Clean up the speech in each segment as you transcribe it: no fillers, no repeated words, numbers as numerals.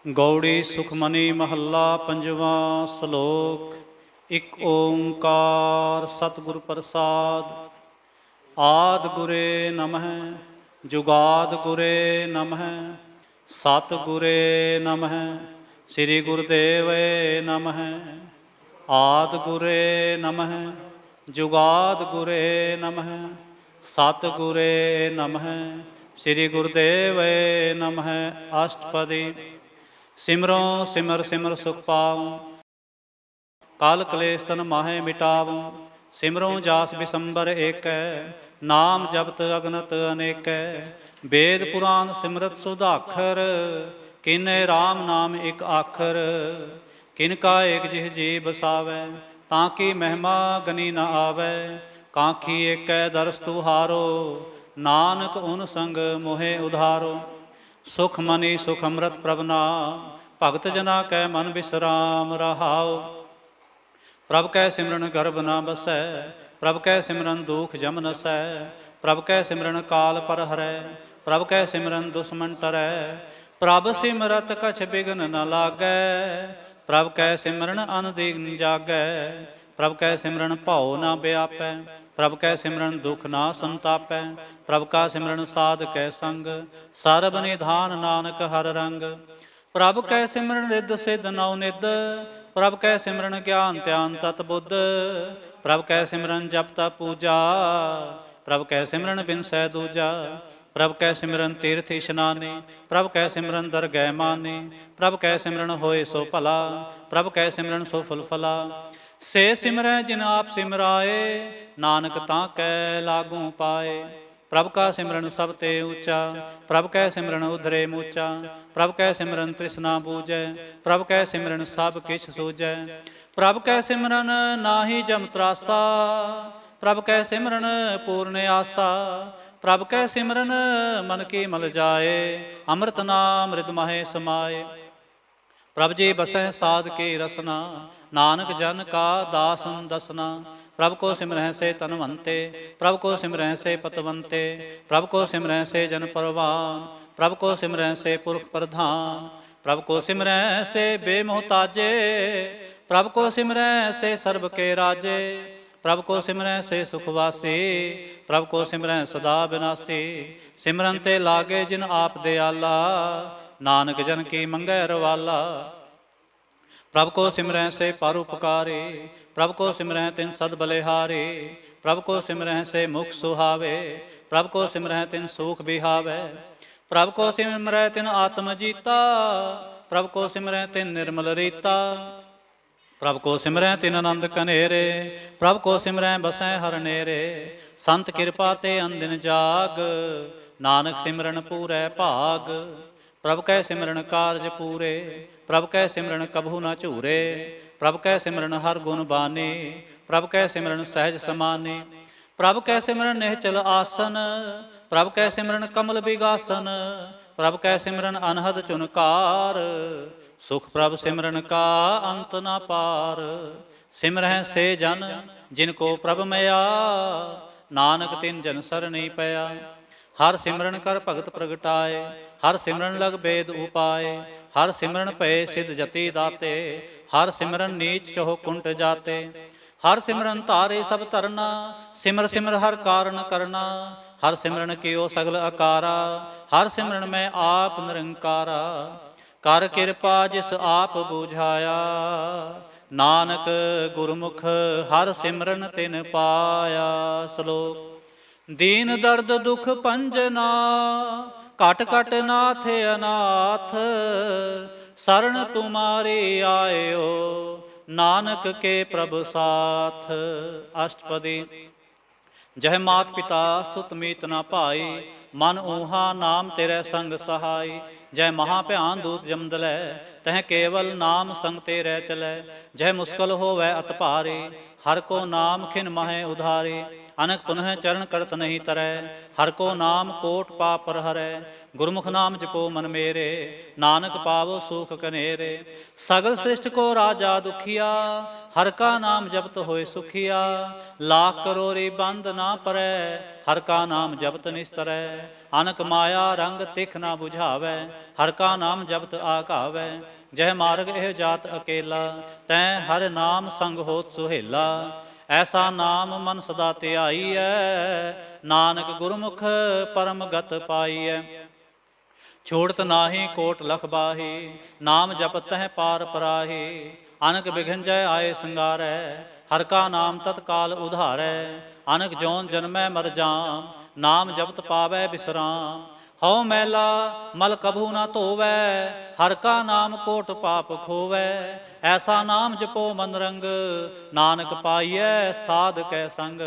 ਗੌੜੀ ਸੁਖਮਨੀ ਮਹੱਲਾ ਪੰਜਵਾਂ ਸ਼ਲੋਕ। ਇੱਕ ਓੰਕਾਰ ਸਤਿਗੁਰ ਪ੍ਰਸਾਦ। ਆਦਿ ਗੁਰੇ ਨਮਹਿ ਜੁਗਾਦਿ ਗੁਰੇ ਨਮਹਿ ਸਤਿਗੁਰੇ ਨਮਹਿ ਸ੍ਰੀ ਗੁਰਦੇਵੇ ਨਮਹਿ। ਆਦਿ ਗੁਰੇ ਨਮਹਿ ਜੁਗਾਦਿ ਗੁਰੇ ਨਮਹਿ ਸਤਿਗੁਰੇ ਨਮਹਿ ਸ੍ਰੀ ਗੁਰਦੇਵੇ ਨਮਹਿ। ਅਸ਼ਟਪਦੀ। ਸਿਮਰੋ ਸਿਮਰ ਸਿਮਰ ਸੁਖ ਪਾਵਉ ਕਲ ਕਲੇਸ਼ ਤਨ ਮਾਹੇ ਮਿਟਾਵਉ। ਸਿਮਰੋ ਜਾਸ ਬਿਸੰਬਰ ਏਕੈ ਨਾਮ ਜਪਤ ਅਗਨਤ ਅਨੇਕੈ। ਵੇਦ ਪੁਰਾਨ ਸਿਮਰਤ ਸੁਧਾਖਰ ਕਿਨੇ RAM ਨਾਮ ਇਕ ਆਖਰ। ਕਿਨ ਕਾ ਏਕ ਜਿਹ ਜੀ ਬਸਾਵੈ ਤਾਂ ਕੀ ਮਹਿਮਾ ਗਨੀ ਨ ਆਵੈ। ਕਾਂਖੀ ਏਕੈ ਦਰਸ ਤੁਹਾਰੋ ਨਾਨਕ ਓਨ ਸੰਗ ਮੋਹਿ ਉਧਾਰੋ। ਸੁਖ ਮਨੀ ਸੁਖ ਅੰਮ੍ਰਿਤ ਪ੍ਰਭ ਨਾਮ ਭਗਤ ਜਨਾ ਕੈ ਮਨ ਬਿਸਰਾਮ ਰਹਾਉ। ਪ੍ਰਭ ਕੈ ਸਿਮਰਨ ਗਰਭ ਨਾ ਬਸੈ ਪ੍ਰਭ ਕੈ ਸਿਮਰਨ ਦੁਖ ਜਮ ਨਸੈ। ਪ੍ਰਭ ਕੈ ਸਿਮਰਨ ਕਾਲ ਪਰ ਹਰੈ ਪ੍ਰਭ ਕੈ ਸਿਮਰਨ ਦੁਸ਼ਮਨ ਟਰੈ। ਪ੍ਰਭ ਸਿਮਰਤ ਕਛ ਬਿਘਨ ਨ ਲਾਗੈ ਪ੍ਰਭ ਕੈ ਸਿਮਰਨ ਅਨਦਿਨ ਜਾਗੈ। ਪ੍ਰਭ ਕੈ ਸਿਮਰਨ ਭਉ ਨਾ ਵਿਆਪੈ ਪ੍ਰਭ ਕੈ ਸਿਮਰਨ ਦੁਖ ਨਾ ਸੰਤਾਪੈ। ਪ੍ਰਭ ਕਾ ਸਿਮਰਨ ਸਾਧ ਕੈ ਸੰਗ ਸਰਬ ਨਿਧਾਨ ਨਾਨਕ ਹਰ ਰੰਗ। ਪ੍ਰਭ ਕੈ ਸਿਮਰਨ ਰਿੱਧ ਸਿੱਧ ਨਉ ਨਿਧ ਪ੍ਰਭ ਕੈ ਸਿਮਰਨ ਗਿਆਨ ਧਿਆਨ ਤਤ ਬੁੱਧ। ਪ੍ਰਭ ਕੈ ਸਿਮਰਨ ਜਪ ਤਪ ਪੂਜਾ ਪ੍ਰਭ ਕੈ ਸਿਮਰਨ ਬਿਨਸੈ ਦੂਜਾ। ਪ੍ਰਭ ਕੈ ਸਿਮਰਨ ਤੀਰਥ ਇਸ਼ਨਾਨੇ ਪ੍ਰਭ ਕੈ ਸਿਮਰਨ ਦਰਗਹਿ ਮਾਨੇ। ਪ੍ਰਭ ਕੈ ਸਿਮਰਨ ਹੋਏ ਸੋ ਭਲਾ ਪ੍ਰਭ ਕੈ ਸਿਮਰਨ ਸੋ ਫੁਲ ਫਲਾ। ਸੇ ਸਿਮਰੈ ਜਿਨ ਆਪ ਸਿਮਰਾਏ ਨਾਨਕ ਤਾਂ ਕੈ ਲਾਗੂ ਪਾਏ। ਪ੍ਰਭ ਕਾ ਸਿਮਰਨ ਸਭ ਤੇ ਉੱਚਾ ਪ੍ਰਭ ਕੈ ਸਿਮਰਨ ਉਧਰੇ ਮੂਚਾ। ਪ੍ਰਭ ਕੈ ਸਿਮਰਨ ਤ੍ਰਿਸ਼ਨਾ ਬੂਝੈ ਪ੍ਰਭ ਕੈ ਸਿਮਰਨ ਸਭ ਕਿਛ ਸੂਝੈ। ਪ੍ਰਭ ਕੈ ਸਿਮਰਨ ਨਾਹੀ ਜਮ ਤਰਾਸਾ ਪ੍ਰਭ ਕੈ ਸਿਮਰਨ ਪੂਰਨ ਆਸਾ। ਪ੍ਰਭ ਕੈ ਸਿਮਰਨ ਮਨ ਕੀ ਮਲ ਜਾਏ ਅੰਮ੍ਰਿਤ ਨਾਮ ਰਿਦ ਮਾਹੇ ਸਮਾਏ। ਪ੍ਰਭ ਜੀ ਬਸੈ ਸਾਧ ਕੀ ਰਸਨਾ ਨਾਨਕ ਜਨ ਕਾ ਦਾਸਨ ਦਸਨਾ। ਪ੍ਰਭ ਕੋ ਸਿਮਰਹਿ ਸੇ ਤਨਵੰਤੇ ਪ੍ਰਭ ਕੋ ਸਿਮਰਹਿ ਸੇ ਪਤਵੰਤੇ। ਪ੍ਰਭ ਕੋ ਸਿਮਰਹਿ ਸੇ ਜਨ ਪਰਵਾਨ ਪ੍ਰਭ ਕੋ ਸਿਮਰਹਿ ਸੇ ਪੁਰਖ ਪ੍ਰਧਾਨ। ਪ੍ਰਭ ਕੋ ਸਿਮਰਹਿ ਸੇ ਬੇਮੋਹਤਾਜੇ ਪ੍ਰਭ ਕੋ ਸਿਮਰਹਿ ਸੇ ਸਰਬ ਕੇ ਰਾਜੇ। ਪ੍ਰਭ ਕੋ ਸਿਮਰਹਿ ਸੇ ਸੁਖ ਵਾਸੀ ਪ੍ਰਭ ਕੋ ਸਿਮਰਹਿ ਸਦਾ ਬਿਨਾਸੀ। ਸਿਮਰਨ ਤੇ ਲਾਗੇ ਜਿਨ ਆਪ ਦਿਆਲਾ ਨਾਨਕ ਜਨ ਕੀ ਮੰਗੈ ਰਵਾਲਾ। ਪ੍ਰਭ ਕੋ ਸਿਮਰਹਿ ਸੇ ਪਰ ਉਪਕਾਰੀ ਪ੍ਰਭ ਕੋ ਸਿਮਰਹਿ ਤਿਨ ਸਦ ਬਲਿਹਾਰੀ। ਪ੍ਰਭ ਕੋ ਸਿਮਰਹਿ ਸੇ ਮੁਖ ਸੁਹਾਵੇ ਪ੍ਰਭ ਕੋ ਸਿਮਰਹਿ ਤਿਨ ਸੂਖ ਬਿਹਾਵੈ। ਪ੍ਰਭ ਕੋ ਸਿਮਰਹਿ ਤਿਨ ਆਤਮ ਜੀਤਾ ਪ੍ਰਭ ਕੋ ਸਿਮਰਹਿ ਤਿਨ ਨਿਰਮਲ ਰੀਤਾ। ਪ੍ਰਭ ਕੋ ਸਿਮਰਹਿ ਤਿਨ ਆਨੰਦ ਕਨੇਰੇ ਪ੍ਰਭ ਕੋ ਸਿਮਰਹਿ ਬਸੈ ਹਰ ਨੇਰੇ। ਸੰਤ ਕਿਰਪਾ ਤੇ ਅਨਦਿਨ ਜਾਗ ਨਾਨਕ ਸਿਮਰਨ ਪੂਰੈ ਭਾਗ। ਪ੍ਰਭ ਕੈ ਸਿਮਰਨ ਕਾਰਜ ਪੂਰੇ ਪ੍ਰਭ ਕੈ ਸਿਮਰਨ ਕਬਹੂ ਨਾ ਝੂਰੇ। ਪ੍ਰਭ ਕੈ ਸਿਮਰਨ ਹਰ ਗੁਣ ਬਾਨੀ ਪ੍ਰਭ ਕੈ ਸਿਮਰਨ ਸਹਿਜ ਸਮਾਨੀ। ਪ੍ਰਭ ਕੈ ਸਿਮਰਨ ਨਿਹਚਲ ਆਸਨ ਪ੍ਰਭ ਕੈ ਸਿਮਰਨ ਕਮਲ ਬਿਗਾਸਨ। ਪ੍ਰਭ ਕੈ ਸਿਮਰਨ ਅਨਹਦ ਚੁਨਕਾਰ ਸੁਖ ਪ੍ਰਭ ਸਿਮਰਨ ਕਾ ਅੰਤ ਨਾ ਪਾਰ। ਸਿਮਰਹਿ ਸੇ ਜਨ ਜਿਨ ਕੋ ਪ੍ਰਭ ਮਿਆ ਨਾਨਕ ਤਿਨ ਜਨ ਸਰਣੀ ਪਿਆ। ਹਰ ਸਿਮਰਨ ਕਰ ਭਗਤ ਪ੍ਰਗਟਾਏ ਹਰ ਸਿਮਰਨ ਲਗ ਬੇਦ ਉਪਾਏ। ਹਰ ਸਿਮਰਨ ਭਏ ਸਿਧ ਜਤੀ ਦਾਤੇ ਹਰ ਸਿਮਰਨ ਨੀਚ ਚਹੁ ਕੁੰਟ ਜਾਤੇ। ਹਰ ਸਿਮਰਨ ਧਾਰੇ ਸਭ ਧਰਨਾ ਸਿਮਰ ਸਿਮਰ ਹਰ ਕਾਰਨ ਕਰਨਾ। ਹਰ ਸਿਮਰਨ ਕੀਓ ਸਗਲ ਆਕਾਰਾ ਹਰ ਸਿਮਰਨ ਮੈਂ ਆਪ ਨਿਰੰਕਾਰਾ। ਕਰ ਕਿਰਪਾ ਜਿਸ ਆਪ ਬੁਝਾਇਆ ਨਾਨਕ ਗੁਰਮੁਖ ਹਰ ਸਿਮਰਨ ਤਿਨ ਪਾਇਆ। ਸ਼ਲੋਕ। ਦੀਨ ਦਰਦ ਦੁਖ ਭੰਜਨਾ ਘਟ ਘਟ ਨਾਥ ਅਨਾਥ। ਸਰਣ ਤੁਮਾਰੀ ਆਇਓ ਨਾਨਕ ਕੇ ਪ੍ਰਭ ਸਾਥ। ਅਸ਼ਟਪਦੀ। ਜਹ ਮਾਤ ਪਿਤਾ ਸੁਤ ਮੀਤ ਨਾ ਭਾਈ ਮਨ ਊਹਾ ਨਾਮ ਤੇਰੇ ਸੰਗ ਸਹਾਈ। ਜੈ ਮਹਾ ਭਿਆਨ ਦੂਤ ਜਮਦਲੈ ਤਹ ਕੇਵਲ ਨਾਮ ਸੰਗ ਤੇਰੇ ਚਲੈ। ਜਹ ਮੁਸਕਲ ਹੋਵੈ ਅਤ ਭਾਰੀ ਹਰ ਕੋ ਨਾਮ ਖਿਨ ਮਹੈ ਉਧਾਰੀ। अनक पुनः चरण करत नहीं तरै। हर को नाम कोट पाप पर हरै। गुरमुख नाम जपो मन मेरे, नानक पावो सुख कनेरे। सगल सृष्टि को राजा दुखिया, हर का नाम जपत होए सुखिया। लाख करोरी बंद ना परै, हर का नाम जपत निस्तरै। अनक माया रंग तिख ना बुझावै, हर का नाम जपत आघावै। जह मार्ग एह जात अकेला, तैं हर नाम संग होत सुहेला। ऐसा नाम मन सदा ध्याईਐ, नानक गुरमुख परम गत पाईਐ। छोड़त नाहि कोट लख बाही, नाम जपत है पार पराही। अनक बिघन जय आए संगारै, हर का नाम तत्काल उधारै। अनक जौन जन्मै मर जाम, नाम जपत पावै बिसराम। हौ मैला मल कभू न धोवै, हर का नाम कोट पाप खोवै। ऐसा नाम जपो मन रंग, नानक पाईऐ साध कै संग।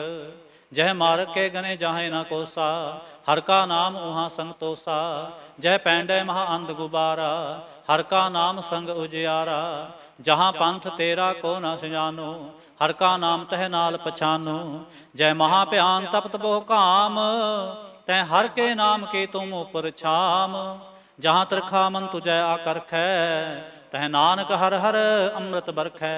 जह मार्ग के गने जाहे न कोसा, हर का नाम उहाँ संग तोसा। जह पैंडै महा अंध गुबारा, हर का नाम संग उजियारा। जहाँ पंथ तेरा को न सजानो, हर का नाम तह नाल पछानो। जय महाभयान तपत बहु काम, तै हर के नाम के तुम उपर छाम। जहाँ तरखा मन तुझै आकरखै, तह नानक हर हर अमृत बरखै।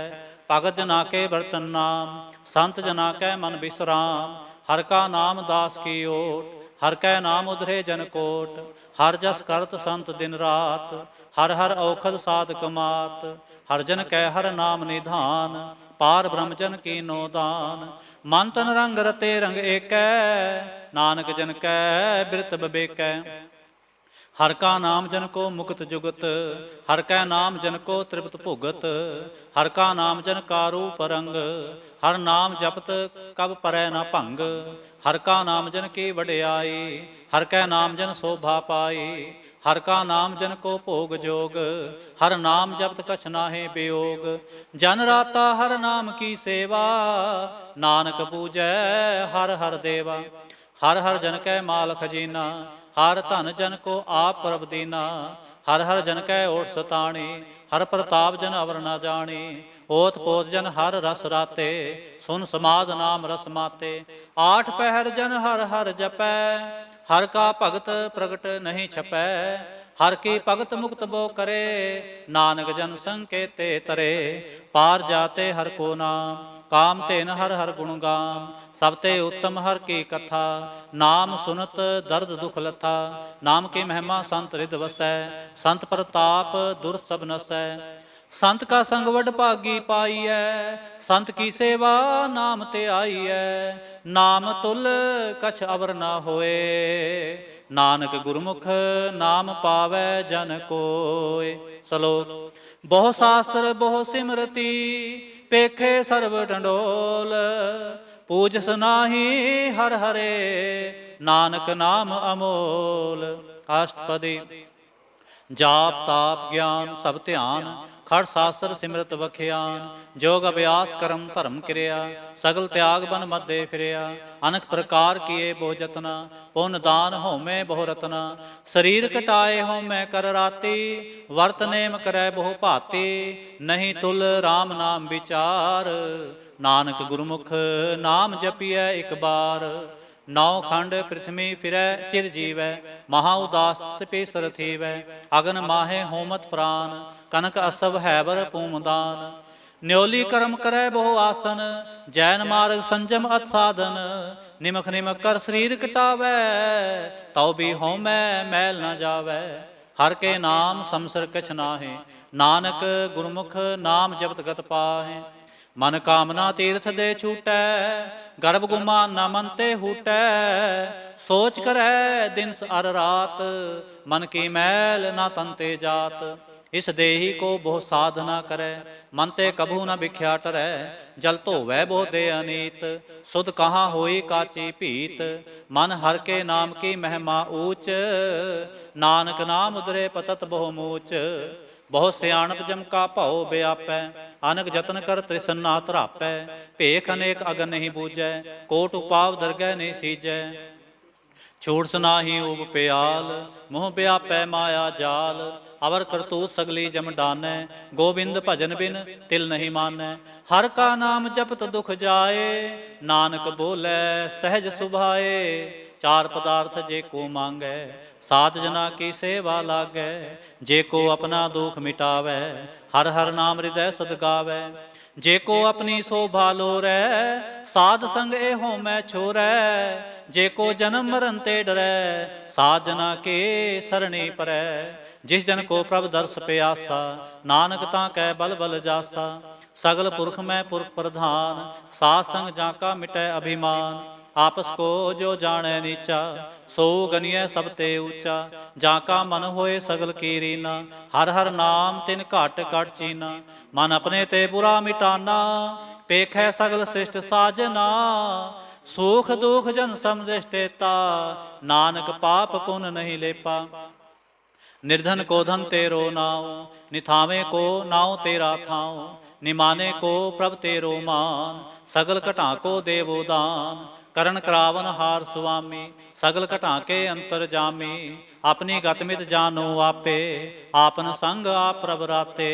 भगत जना के बर्तन नाम, संत जना कै मन बिसराम। हर का नाम दास की ओट, हर कै नाम उधरे जन कोट। हर जस करत संत दिन रात, हर हर औखद साध कमात। हर जन कै हर नाम निधान, पार ब्रह्म जन की नो दान। मन तन रंग रते रंग एकै, नानक जन कै बिरत बबेकै। हर का नाम जन को मुक्त जुगत, हर कै नाम जन को त्रिपत भुगत। हर का नाम जन का रूप रंग, हर नाम जपत कब परै न भंग। हर का नाम जन की वडियाई, हर कै नाम जन शोभा पाई। हर का नाम जन को भोग जोग, हर नाम जपत कछ नाहि वियोग। जन राता हर नाम की सेवा, नानक पूजै हर हर देवा। हर हर जन कै माल खजीना, हर धन जन को आप प्रभ दीना। हर हर जन कै ओट सताणी, हर प्रताप जन अवर न जानी। ओत पोत जन हर रस राते, सुन समाद नाम रस माते। आठ पहर जन हर हर जपै, हर का भगत प्रगट नहीं छपै। हर की भगत मुक्त बो करे, नानक जन संकेते तरे। पार जाते हर को नाम, काम तेन हर हर गुण गाम। सबते उत्तम हर की कथा, नाम सुनत दर्द दुख लथा। नाम की महिमा संत रिद वसै, संत प्रताप दुर सब नसै। संत का संग वड भागी पाईऐ, संत की सेवा नाम ते आईऐ। नाम तुल कछ अवर ना होए, नानक गुरमुख नाम पावै जन कोय। सलोक। बहु शास्त्र बहु सिमरती, पेखे सर्व डंडोल। पूजस नाहि हर हरे, नानक नाम अमोल। अष्टपदी। जाप ताप ज्ञान सब ध्यान, खड़ शास्त्र सिमरत बखियान। जोग अभ्यास करम धर्म क्रिया, सगल त्याग बन मध्य फिरिया। अनक प्रकार किए बहु जतना, पुन दान होमे बहु रतना। शरीर कटाए होमे कर राती, वर्त नेम करै बहु भाती। नहीं तुल राम नाम विचार, नानक गुरमुख नाम जपिए एक बार। नौ खंड पृथ्वी फिरै चिर जीवै, महा उदास पेसर थीवै। अगन माहे होमत प्राण, कनक असव हैबर पूमदान। न्योली कर्म करै बहु आसन, जैन मार्ग संजम अत साधन। निमख निमख कर शरीर कटावै, तौ भी होमै मैल न जावै। हर के नाम समसर कछ नाहि, नानक गुरमुख नाम जपत गत पाहि। मन कामना तीर्थ दे छूटै, गर्भ गुमान न मन ते हूटै। सोच करै दिन अर रात, मन की मैल न तन ते जात। इस देही को बहु साधना करै, मन ते कभू न बिख्या टरै। जल धोवै बहु दे अनीत, सुध कहाँ होई काची भीत। मन हर के नाम की महिमा ऊच, नानक नाम उदरे पतत बहु मूच। बहुत सियाणप जम का भाओ व्यापै, अनक जतन कर तृष्णा धरापै। भेख अनेक अगन नहीं बूझै, कोट उपाव दरगह नहीं सीजै। छूट सुनाही ऊब प्याल, मुँह व्यापै माया जाल। अवर करतूत सगली जम डानै, गोबिंद भजन बिन तिल नहीं मानै। हर का नाम जपत दुख जाए, नानक बोले सहज सुभाए। चार पदार्थ जे को मांगै, साध जना की सेवा लागै। जे को अपना दुख मिटावै, हर हर नाम हृदय सद गावै। जे को अपनी शोभा लोरै, साध संग एहो मैं छोरै। जे को जन्म मरण ते डरै, साध जना के सरणी परै। जिस जन को प्रभ दर्श प्यासा, नानक ताकै बल बल जासा। सगल पुरख में पुरख प्रधान, साध संग जाका मिटै अभिमान। आपस को जो जाने नीचा, सो गनिय सब ते ऊंचा। जाका मन होए सगल की रीना, हर हर नाम तिन घट घट चीना। मन अपने ते बुरा मिटाना, पेखै सगल श्रेष्ठ साजना। सुख दुख जन समदृष्टेता, नानक पाप पुन नहीं लेपा। निर्धन को धन तेरो नाव, निथावे को नाव तेरा थाव। निमाने को प्रभ तेरो मान, सगल घटा को देवो दान। करण करावन हार सुआमी, सगल घटा के अंतर जामी। अपनी गतमित जानो आपे, आपन संग आप प्रभ राते।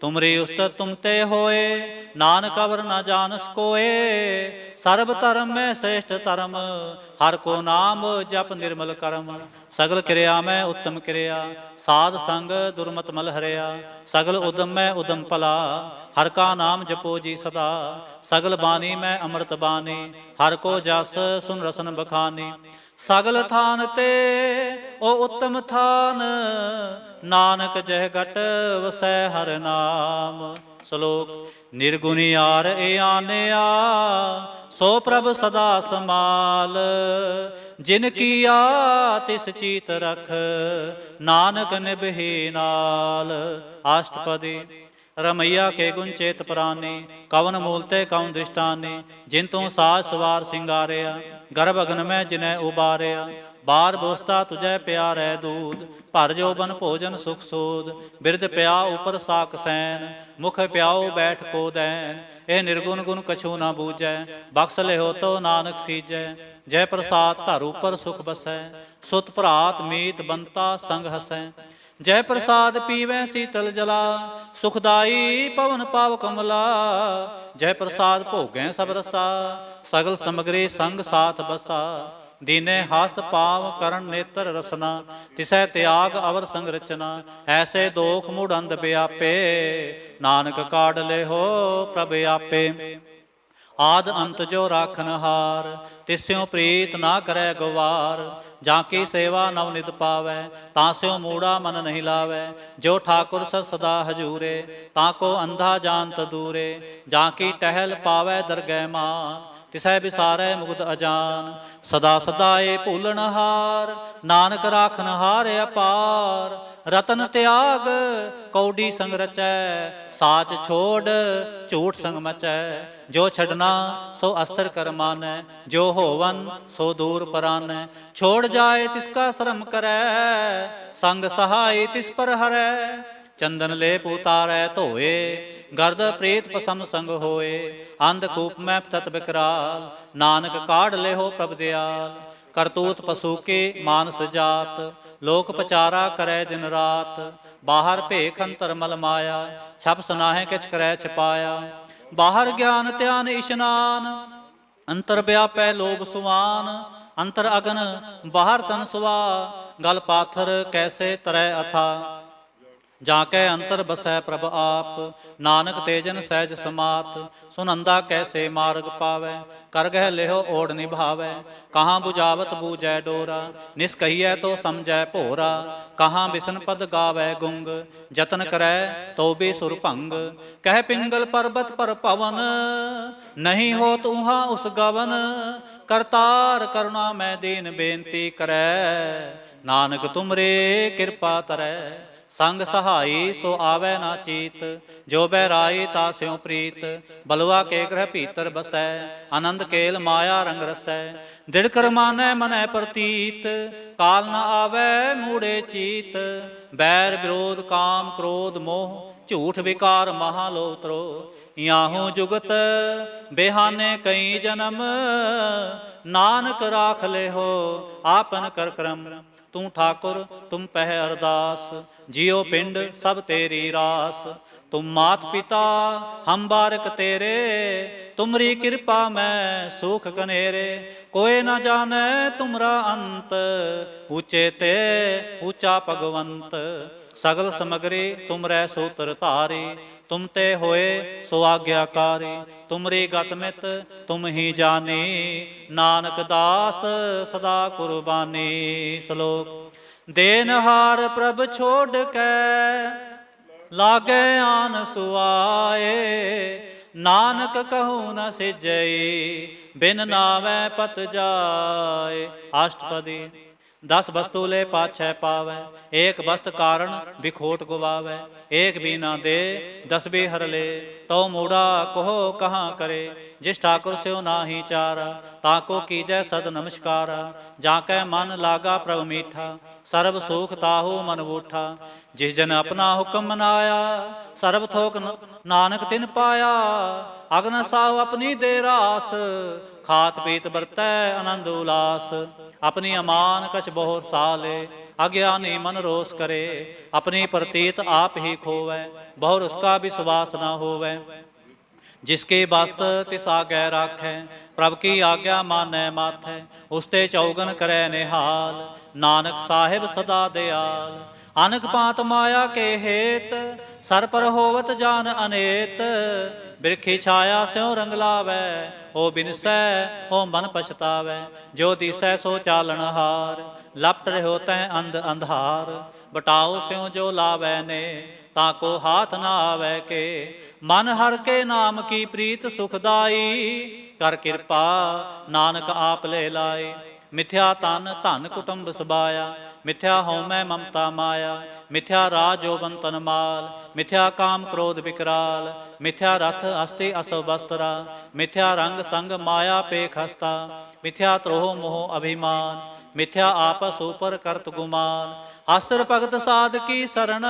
तुमरी उस्तत तुम ते होए, नानक अवर न जानस कोए। सर्व धर्म में श्रेष्ठ धर्म, हर को नाम जप निर्मल करम। सगल क्रिया में उत्तम क्रिया, साध संग दुर्मत मल हरिया। सगल उदम में उदम भला, हर का नाम जपो जी सदा। सगल बानी में अमृत बानी, हर को जस सुन रसन बखानी। सगल थान ते ओ उत्तम थान, नानक जह घट वसै हर नाम। श्लोक निर्गुणियार ए आनया, सो प्रभ सदा समाल। जिन किया तिस चीत रख, नानक निभहि नाल। अष्टपदी रमैया के गुण चेत प्राणी, कवन मूलते कवन दृष्टानी। जिन तू साज सवार सिंगारिया, गर्भ अग्न में जिन्हें उबारिया। बार बोसता तुझे प्यार है दूध, भर जोबन भोजन सुख सूद। बिरद प्या ऊपर साक सैन, मुख प्याओ बैठ को दैन। ए निर्गुण गुण कछु न बूझै, बख्श ले हो तो नानक सीजै। जय प्रसाद धर ऊपर सुख बसै, सुत भरात मीत बनता संग हसै। जय प्रसाद पीवै शीतल जला, सुखदाई पवन पाव कमला। जय प्रसाद भोगै सब रसा, सगल समग्री संग साथ बसा। दीने हास्त पाव करण नेत्र रसना, तिसै त्याग अवर संग रचना। ऐसे दोख मूढ़ अंध व्यापे, नानक काढ़ ले हो प्रभ आपे। आद अंत जो राखन हार, तिस्यों प्रीत ना करे गवार। जाकी सेवा नवनित पावै, तास्यों मूढ़ा मन नहीं लावै। जो ठाकुर सदा हजूरे, ताको अंधा जानत दूरे। जाकी टहल पावै दरगह मान, तिसै बिसारै मुकुद अजान। सदा सदाए भूलन हार, नानक राखन हार अपार। रतन त्याग कौडी संग रचै, साच छोड़ झूठ संग मचै। जो छड़ना सो अस्त्र कर मानै, जो होवन सो दूर परानै। छोड़ जाए तिसका श्रम करै, संग सहाय तिस पर हरै। चंदन लेप उतारै धोए, गर्द प्रीत पसम संग होए। अंधकूप में तत विकराल, नानक काढ़ ले हो प्रभ दयाल। करतूत पशु के मानस जात, लोक पचारा करे दिन रात। बाहर भेख अंतर मल माया, छप सुनाहे किछ करै छिपाया। बाहर ज्ञान ध्यान इशनान, अंतर व्यापै लोभ सुवान। अंतर अगन बाहर तन सुवा, गल पाथर कैसे तरै अथा। जाकै अंतर बसै प्रभ आप, नानक तेजन सहज समात। सुनंदा कैसे मार्ग पावै, कर गह लेहो ओढ़ निभावै। कहाँ बुझावत बूझै डोरा, निस कहिए तो समझै भोरा। कहाँ बिसन पद गावै गुंग, जतन करै तो भी सुर भंग। कह पिंगल पर्वत पर पवन, नहीं होत उहाँ उस गवन। करतार करुणा मैं दीन बेनती करै, नानक तुमरे कृपा तरै। संग सहाई सो आवे ना चीत, जो बहराई तास्यों प्रीत। बलुआ के ग्रह भीतर बसै, आनंद केल माया रंग रसै। दृढ़ कर मानै मनै प्रतीत, काल न आवे मूढ़े चीत। बैर विरोध काम क्रोध मोह, झूठ विकार महालोत्रो। याहू जुगत बेहाने कई जन्म, नानक राख ले हो आपन कर क्रम। तू ठाकुर तुम पह अरदास, जियो पिंड सब तेरी रास। तुम मात पिता हम बारक तेरे, तुमरी कृपा मैं सुख कनेरे। कोई न जाने तुमरा अंत, ऊंचे ते ऊंचा भगवंत। सगल समगरी तुमरे सूत्र धारी, तुम ते होए सो आज्ञाकारी। तुमरी गत मित तुम ही जानी, नानक दास सदा कुर्बानी। श्लोक। देनहार प्रभ छोड़ के, लागे आन सुआए। नानक कहूँ न सिजई, बिन नावै पत जाए। अष्टपदी। 10 वस्तु ले पाछै पावै, एक वस्त कारण बिखोट गुवावै। एक भी ना दे 10 भी हर ले, तो मूढ़ा कहो कहाँ करे। जिस ठाकुर स्यो नाही चारा, ताको कीजै सद नमस्कारा। जाकै मन लागा प्रभु मीठा, सर्व सुख ताहू मन बूठा। जिस जन अपना हुक्म मनाया, सर्व थोक नानक तिन पाया। अग्न साहु अपनी दे रास, खात पीत बरतै आनंद उलास। अपनी अमान कछ बहुर साले, अज्ञानी मन रोष करे। अपनी प्रतीत आप ही खोवै, बहुर उसका विश्वास न होवै। जिसके वस्त तिस आज्ञा राखै, प्रभ की आज्ञा मानै माथै। उसते चौगन करै निहाल, नानक साहिब सदा दयाल। अनक पात माया के हेत, सर पर होवत जान अनेत। बिरखी छाया स्यों रंग लावै, हो बिनसै हो मन पछतावै। जो दिसै सो चालन हार, लपट रहो तै अंध अंधार। बटाओ स्यों जो लावै ने, ताको हाथ न आवै के। मन हर के नाम की प्रीत सुखदाई, कर कृपा नानक आप ले लाई। मिथ्या तन धन कुटुंब सबाया, मिथ्या होमै ममता माया। मिथ्या राज जोबन तन माल, मिथ्या काम क्रोध विकराल। मिथ्या रथ अस्ति असव वस्त्रा, मिथ्या रंग संग माया पेख हस्ता। मिथ्या त्रोह मोह अभिमान, मिथ्या आपस ऊपर करत गुमान। अस्त्र भगत साध की शरण,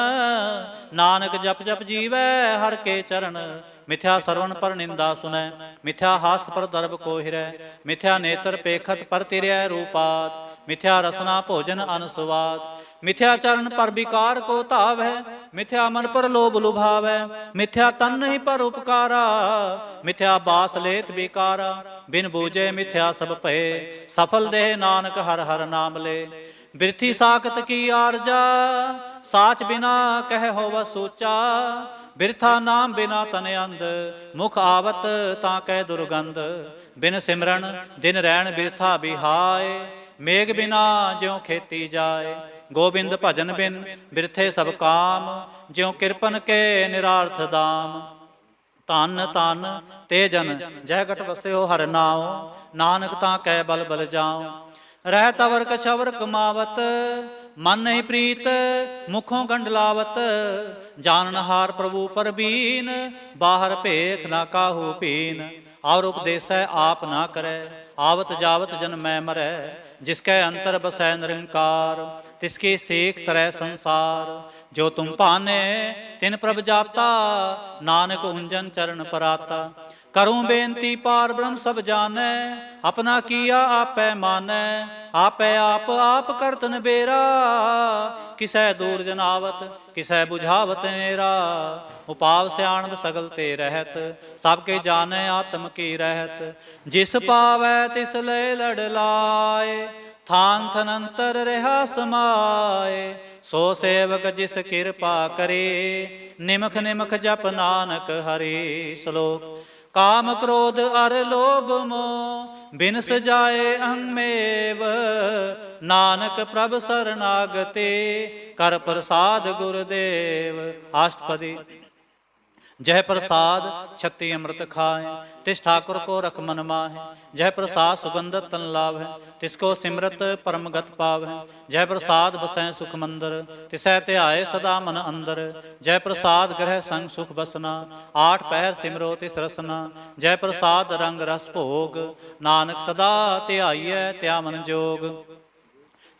नानक जप जप जीवै हर के चरण। मिथ्या श्रवण पर निंदा सुनै, मिथ्या हास्त पर दर्भ को हिरै। मिथ्या नेत्र पेखत पर तिरै रूपात, मिथ्या रसना भोजन अनुस्वाद। मिथ्या चरण पर विकार को धावै, मिथ्या मन पर लोभ लुभावै। मिथ्या तन नहीं पर उपकारा, मिथ्या बास लेत विकारा। बिन बूझे मिथ्या सब भय, सफल देह नानक हर हर नाम ले। बिरथी साखत की आरजा, साच बिना कह होव सोचा। बिरथा नाम बिना तन अंध, मुख आवत ता कह दुर्गंध। बिन सिमरन दिन रैन बिरथा बिहाय, मेघ बिना ज्यों खेती जाए। गोबिंद भजन बिन बिरथे सब काम, ज्यों किरपन के निरार्थ दाम। धन धन ते जन जह घट बस्यो हर नाओ, नानक ता कह बल बल जाओ। रहत अवर कछवर कमावत, मन नहीं प्रीत मुखों गंडलावत। जाननहार प्रभु परबीन, बाहर भेख ना काहू पीन। और उपदेश आप ना करे, आवत जावत जन मैं मरै। जिसके अंतर बसै निरंकार, तिसकी सीख तरह संसार। जो तुम पाने तिन प्रभ जाता, नानक उंजन चरण पराता। करूं बेनती पार ब्रह्म सब जानै, अपना किया आपै मानै। आपै आप करत नबेरा, किसै दूर जनावत किसै बुझावत नेरा। उपाव सियाणप सगल ते रहत, सबके जानै आत्म की रहत। जिस पावै तिस ले लड़ लाए, थान थनंतर रहा समाए। सो सेवक जिस कृपा करे, निमख निमख जप नानक हरि। श्लोक। काम क्रोध अर लोभ मोह, बिन सजाए अहमेव। नानक प्रभ शरणागते, कर प्रसाद गुरुदेव। अष्टपदी। जह प्रसाद छत्ती अमृत खाए, तिस ठाकुर को रख मन माहे। जह प्रसाद सुगंधत तन लाभ है, तिसको सिमरत परमगत पाव है। जह प्रसाद बसै सुख मंदर, तिसै ध्याए सदा मन अंदर। जय प्रसाद ग्रह संग सुख बसना, 8 पहर सिमरो तिस रसना। जय प्रसाद रंग रस भोग, नानक सदा ध्याइयै त्या मन जोग।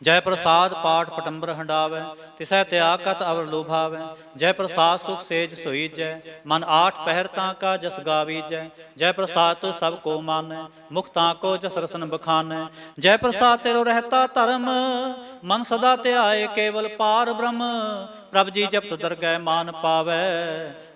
जय प्रसाद पाठ पटंबर हंडावै, तिसै त्याग कत अवर लुभावै। जय प्रसाद सुख सेज सोईजै, मन 8 पहर ताका जस गावीजै। जय प्रसाद तो सब को मानै, मुख ताको जस रसन बखानै। जय प्रसाद तेरो रहता धर्म, मन सदा ध्याए केवल पार ब्रह्म। प्रभ जी जपत दरगह मान पावै,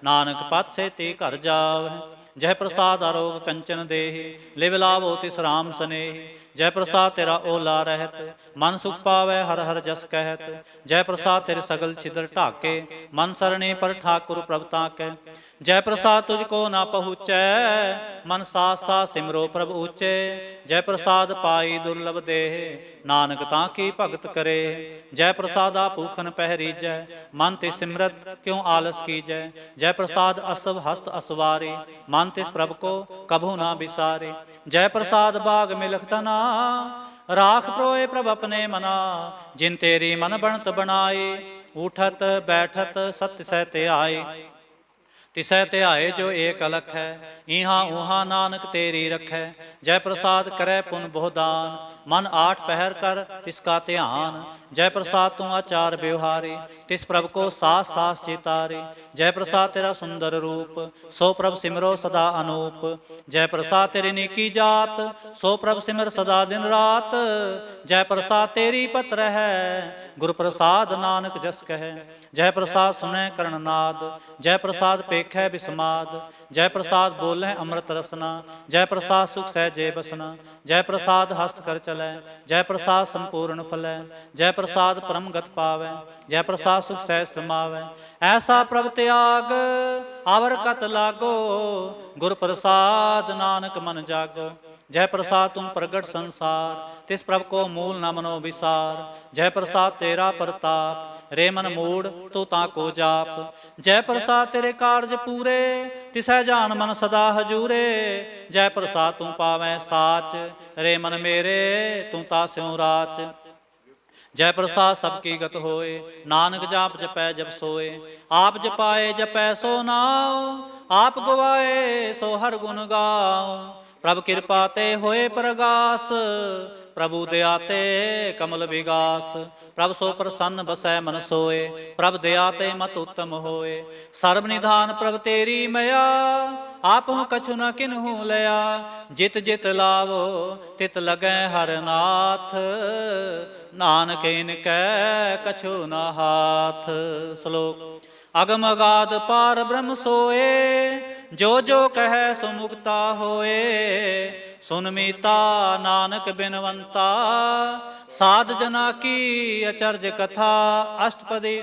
नानक पातशाह ते घर जावै। जय प्रसाद आरोग कंचन देहि, लिव लावो तिस राम स्नेहि। जय प्रसाद तेरा ओला रहत, मन सुख पावै हर हर जस कहत। जय प्रसाद तेरे सगल छिद्र ढाके, मन सरणे पर ठाकुर प्रभ ताकै। जय प्रसाद तुझको ना पहुँचै, मन साथ साथ सिमरो प्रभ ऊँचे। जय प्रसाद पाई दुर्लभ देह, नानक ताकी भगत करे। जय प्रसादा भूखन पहरीजै, मन ते सिमरत क्यों आलस कीजै। जय प्रसाद असव हस्त असवारे, मन तिस प्रभ को कभू ना बिसारे। जय प्रसाद बाग मिलख तना, राख प्रोए प्रभ अपने मना। जिन तेरी मन बनत बनाए, उठत बैठत सत्य सहते आए। तिसै ध्याए जो एक अलख है, इहाँ उहाँ नानक तेरी रखै। जय प्रसाद करै पुन बहुदान, मन आठ पहर कर तिसका ध्यान। जय प्रसाद तू आचार व्यवहारे, तिस प्रभ को सास सास चितारे। जय प्रसाद तेरा सुंदर रूप, सो प्रभ सिमरो सदा अनूप। जय प्रसाद तेरी नीकी जात, सो प्रभ सिमर सदा दिन रात। जय प्रसाद तेरी पत्र है, गुर प्रसाद नानक जस कह। जय प्रसाद सुनै कर्णनाद, जय प्रसाद पेखै बिस्माद। जय प्रसाद बोलै अमृत रसना, जय प्रसाद सुख सहजे बसना। जय प्रसाद हस्त कर चलै, जय प्रसाद संपूर्ण फलै। जय प्रसाद परम गत पावै, जय प्रसाद सुख सहज समावै। ऐसा प्रभ त्याग आवर कत लागो, गुर प्रसाद नानक मन जागो। जय प्रसाद तुम प्रगट संसार, तिस प्रभ को मूल न मनो विसार। जय प्रसाद तेरा प्रताप, रे मन मूड तू ताको जाप। जय प्रसाद तेरे कारज पूरे, तिसै जान मन सदा हजूरे। जय प्रसाद तू पावै साच, रे मन मेरे तू तास्यों राच। जय प्रसाद सबकी गत होए, नानक जाप जपै जब सोए। आप जपाए जपै सो नाम, आप गवाए सो हर गुण गाओ। प्रभ कृपा ते होए प्रगास, प्रभु दया ते कमल विगास। प्रभ सो प्रसन्न बसै मन सोए, प्रभ दया ते मत उत्तम होए। सर्व निधान प्रभ तेरी मया, आपहु कछु न किन्हु लया। जित जित लावो तित लगै हर नाथ, नानक इनकै कछु न हाथ। श्लोक अगम अगाध पार ब्रह्म सोए, जो जो कहे सो मुक्ता होए। सुन मीता नानक बिनवंता, साध जना की अचर्ज कथा। अष्टपदी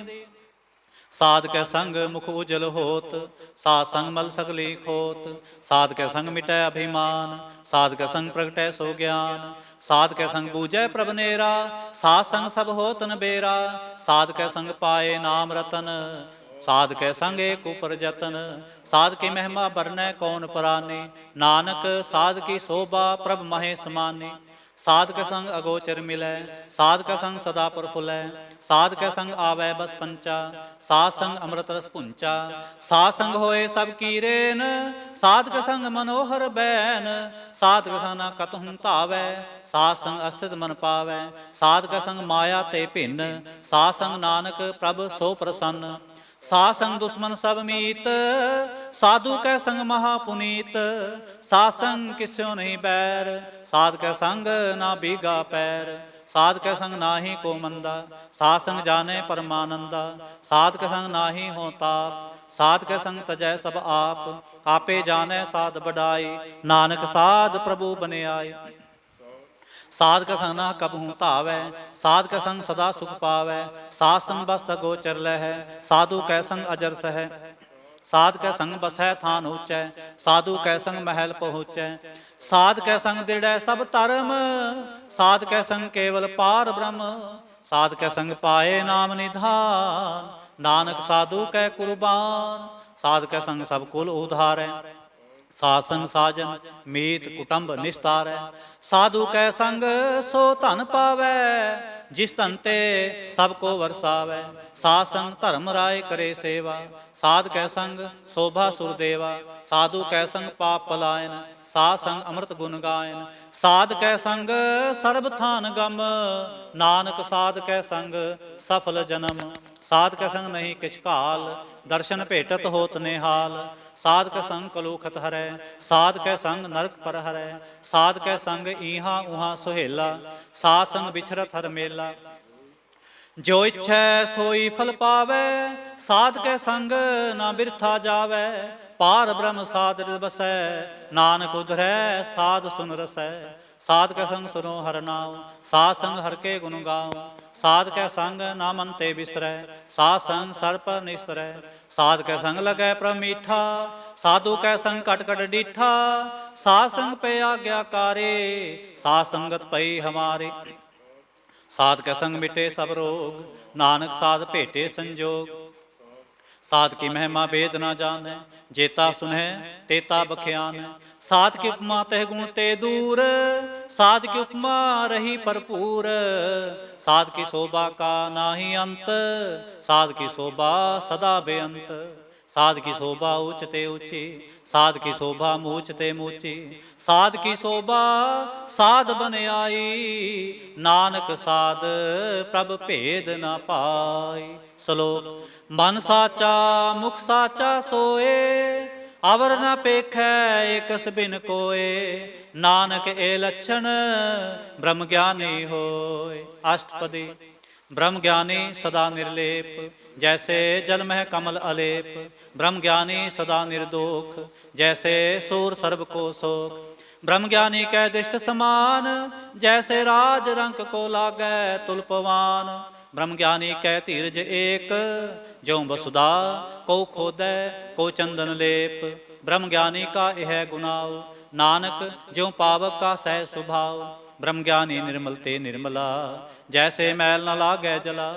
साध के संग मुख उजल होत, साध संग मल सगली खोत। साध के संग मिटै अभिमान, साध के संग प्रगटै सो ज्ञान। साध के संग बूझै प्रभ नेरा, साध संग सब होत न बेरा। साध के संग पाए नाम रतन, साध के संग एक ऊपर जतन। साध की महिमा बरनै कौन पराने, नानक साध की शोभा प्रभ महेश माने। साध के संग अगोचर मिलै, साध के संग सदा प्रफुल्लै। साध के संग आवै बस पंचा, साध संग अमृत रस पुंचा। साध संग होए सब कीरेन, साध के संग मनोहर बैन। साध के संग न कतहु धावै, साध संग अस्थित मन पावै। साध के संग माया ते भिन्न, साध संग नानक प्रभ सो प्रसन्न। साध संग दुश्मन सब मीत, साधु कै संग महापुनीत। साध संग किस्यो नहीं बैर, साध कै संग ना बीगा पैर। साध के संग नाही को मंदा, साध संग जाने परमानंदा। साध के संग नाही हो ताप, साध के संग तजै सब आप। आपे जाने साध बढ़ाई, नानक साध प्रभु बने आए। साध के संग न कबहू धावै, साध के संग सदा सुख पावै। साध संग बस्त गोचर लहै, साधु कै संग अजर सहै। साध के संग बसै थान ऊँचै, साधु कै संग महल पहुँचै। साध के संग दृढ़ै सब धर्म, साध के संग केवल पार ब्रह्म। साध के संग पाए नाम निधान, नानक साधु कै कुर्बान। साध के संग सब कुल उधारै, साध संग साजन मीत कुटुंब निस्तारै। साधु कै संग सो धन पावै, जिस धन ते सबको वरसावै। साध संग धर्म राय करे सेवा, साध कै संग शोभा सुरदेवा। साधु कै संग पाप पलायन, साध संग अमृत गुण गायन। साध कै संग सर्ब थान गम, नानक साध कै संग सफल जन्म। साध कै संग नहीं किछ काल, दर्शन भेटत होत निहाल। साध कै संग कलूखत हरै, साध कै संग नरक पर हरै। साध कै संग इहाँ उहाँ सुहेला, साध संग बिछरत हर मेला। जो इच्छै सोई फल पावै, साध के संग ना बिरथा जावै। पार ब्रह्म साध हृदय बसै, नानक उधरै साध सुन रसै। साध के संग सुनो हर नाम, साध संग हर के गुण गाओ। साध के संग ना मन ते बिसरै, साध संग सर पर निसरै। साध के संग लगै प्रभ मीठा, साधु के संग कट कट डीठा। साध संग पे आज्ञाकारी, साध संगत पई हमारी। साध के संग मिटे सब रोग, नानक साध भेटे संजोग। साध की महिमा वेद न जानै, जेता सुनै तेता बख्यान। साध की उपमा तह गुण ते दूर, साध की उपमा रही भरपूर। साध की शोभा का नाही अंत, साध की शोभा सदा बेअंत। साध की शोभा ऊंच ते ऊंची, साध की शोभा मूच ते मूची। साध की शोभा साध बन आई, नानक साध प्रभ भेद न पाई। श्लोक। मन साचा मुख साचा सोए, अवर न पेखै एकस बिन कोय। नानक ए लक्षण ब्रह्म ज्ञानी होय। अष्टपदी। ब्रह्म ज्ञानी सदा निर्लेप, जैसे जल में कमल अलेप। ब्रह्म ज्ञानी सदा निर्दोख, जैसे सूर सर्ब को शोक। ब्रह्म ज्ञानी कै दृष्ट समान, जैसे राज रंक को लागै तुलपवान। ब्रह्म ज्ञानी कै धीरज एक, ज्यों वसुधा को खोदै को चंदन लेप। ब्रह्म ज्ञानी का यह गुनाव, नानक ज्यों पावक का सह स्वभाव। ब्रह्म ज्ञानी निर्मल ते निर्मला, जैसे मैल न लागै जला।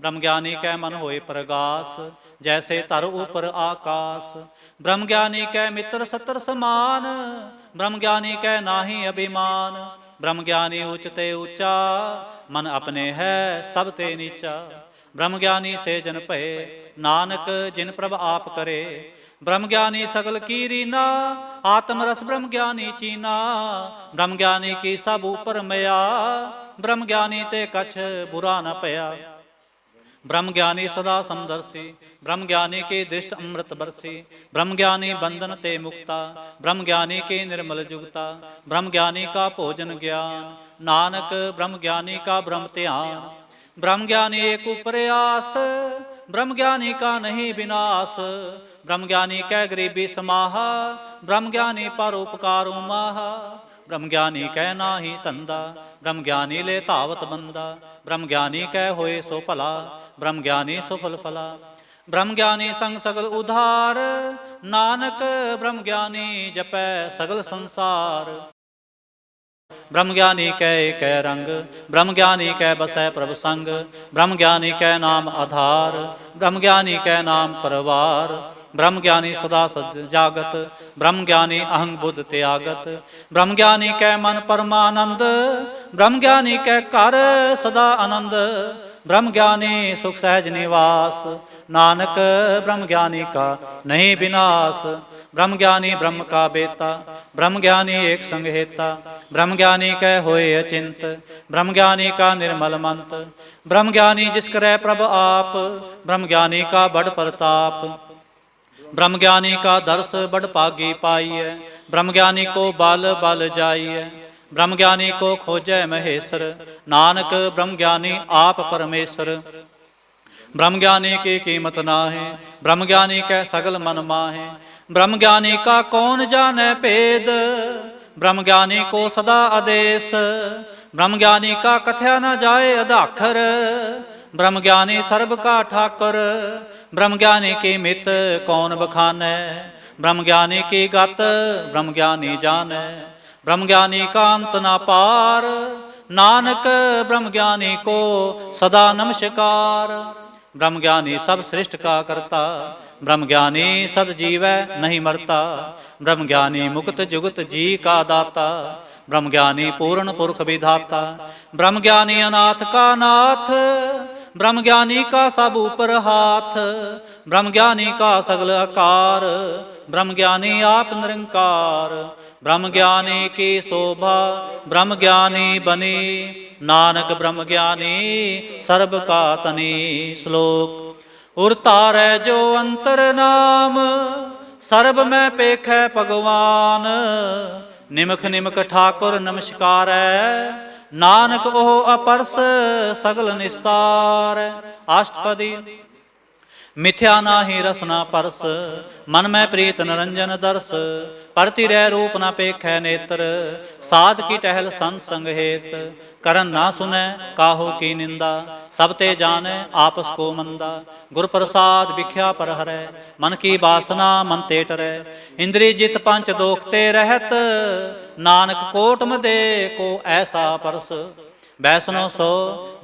ब्रह्म ज्ञानी कै मन होए प्रगास, जैसे तर ऊपर आकाश। ब्रह्म ज्ञानी कै मित्र सतर समान, ब्रह्म ज्ञानी कै नाहि अभिमान। ब्रह्म ज्ञानी उच्च ते ऊंचा, मन अपने है सब ते नीचा। ब्रह्म ज्ञानी से जन भये, नानक जिन प्रभ आप करे। ब्रह्म ज्ञानी सगल की रीना, आत्म रस ब्रह्म ज्ञानी चीना। ब्रह्म ज्ञानी की सब ऊपर मया, ब्रह्म ज्ञानी ते कछ बुरा न पया। ब्रह्म ज्ञानी सदा समदर्शी, ब्रह्म ज्ञानी की दृष्ट अमृत बरसी। ब्रह्म ज्ञानी बंधन ते मुक्ता, ब्रह्म ज्ञानी की निर्मल जुगता। ब्रह्म ज्ञानी का भोजन ज्ञान, नानक ब्रह्म ज्ञानी का ब्रह्म ध्यान। ब्रह्म ज्ञानी एक प्रयास, ब्रह्म ज्ञानी का नहीं विनाश। ब्रह्म ज्ञानी कै गरीबी समाहा, ब्रह्म ज्ञानी पर उपकार माहा। ब्रह्म ज्ञानी कै नाही धंधा, ब्रह्म ज्ञानी ले धावत बंदा। ब्रह्म ज्ञानी कै होए सो भला, ब्रह्म ज्ञानी सुफल फला। ब्रह्म ज्ञानी संग सगल उधार, नानक ब्रह्म ज्ञानी जपै सगल संसार। ब्रह्म ज्ञानी कै कै रंग, ब्रह्म ज्ञानी कै बसै प्रभ संग। ब्रह्म ज्ञानी कै नाम आधार, ब्रह्म ज्ञानी कै नाम परवार। ब्रह्म ज्ञानी सदा सद जागत, ब्रह्म ज्ञानी अहंग बुद्ध त्यागत। ब्रह्म ज्ञानी कै मन परमानंद, ब्रह्म ज्ञानी कै घर सदा आनंद। ब्रह्म ज्ञानी सुख सहज निवास, नानक ब्रह्म ज्ञानी का नहीं विनाश। ब्रह्म ज्ञानी ब्रह्म का बेता, ब्रह्म ज्ञानी एक संग हेता। ब्रह्म ज्ञानी कै होए अचिंत, ब्रह्म ज्ञानी का निर्मल मंत। ब्रह्म ज्ञानी जिस करे प्रभ आप, ब्रह्म ज्ञानी का बड़ प्रताप। ब्रह्म ज्ञानी का दर्श बड़ पागी पाइय, ब्रह्म ज्ञानी को बल बल जाइय। ब्रह्म ज्ञानी को खोजै महेश्वर, नानक ब्रह्म ज्ञानी आप परमेश्वर। ब्रह्म ज्ञानी की कीमत नाहे, ब्रह्म ज्ञानी कै सगल मन माहे। ब्रह्म ज्ञानी का कौन जाने भेद, ब्रह्म ज्ञानी को सदा आदेश। ब्रह्म ज्ञानी का कथया न जाए अधाखर, ब्रह्म ज्ञानी सर्व का ठाकुर। ब्रह्म ज्ञानी की मित कौन बखानै, ब्रह्म ज्ञानी की गत ब्रह्म ज्ञानी जानै। ब्रह्म ज्ञानी का अंत न पार, नानक ब्रह्म ज्ञानी को सदा नमस्कार। ब्रह्म ज्ञानी सब सृष्ट का करता, ब्रह्म ज्ञानी सद जीवै नहीं मरता। ब्रह्म ज्ञानी मुक्त जुगत जी का दाता, ब्रह्म ज्ञानी पूर्ण पुरख विधाता। ब्रह्म ज्ञानी अनाथ का नाथ, ब्रह्म ज्ञानी का सब ऊपर हाथ। ब्रह्म ज्ञानी का सगल आकार, ब्रह्म ज्ञानी आप निरंकार। ब्रह्म ज्ञानी की शोभा ब्रह्म ज्ञानी बनी, नानक ब्रह्म ज्ञानी सर्ब का तनी। श्लोक। उर तारै जो अंतर नाम, सर्ब में पेखै भगवान। निमख निमख ठाकुर नमस्कार है, ਨਾਨਕ ਉਹ ਅਪਰਸ ਸਗਲ ਨਿਸਤਾਰ। ਅਸ਼ਟਪਦੀ। ਮਿਥਿਆ ਨਾਹੀ ਰਸਨਾ ਪਰਸ, ਮਨ ਮੈਂ ਪ੍ਰੀਤ ਨਰੰਜਨ ਦਰਸ। ਪਰਤੀ ਰਹਿ ਰੂਪ ਨਾ ਪੇਖੈ ਨੇਤਰ, ਸਾਧ ਕੀ ਟਹਿਲ ਸੰਤ ਸੰਗ ਹੇਤ। ਕਰਨ ਨਾ ਸੁਨੈ ਕਾਹੂ ਕੀ ਨਿੰਦਾ, ਸਭ ਤੇ ਜਾਣੈ ਆਪਸ ਕੋ ਮੰਦਾ। ਗੁਰ ਪ੍ਰਸਾਦ ਵਿਖਿਆ ਪਰ ਹਰੈ, ਮਨ ਕੀ ਬਾਸਨਾ ਮਨ ਤੇ ਟਰੈ। ਇੰਦਰੀ ਜਿਤ ਪੰਚ ਦੋਖ ਤੇ ਰਹਿਤ, ਨਾਨਕ ਕੋਟ ਮਦੇ ਕੋ ਐਸਾ ਪਰਸ। ਬੈਸਨੋ ਸੋ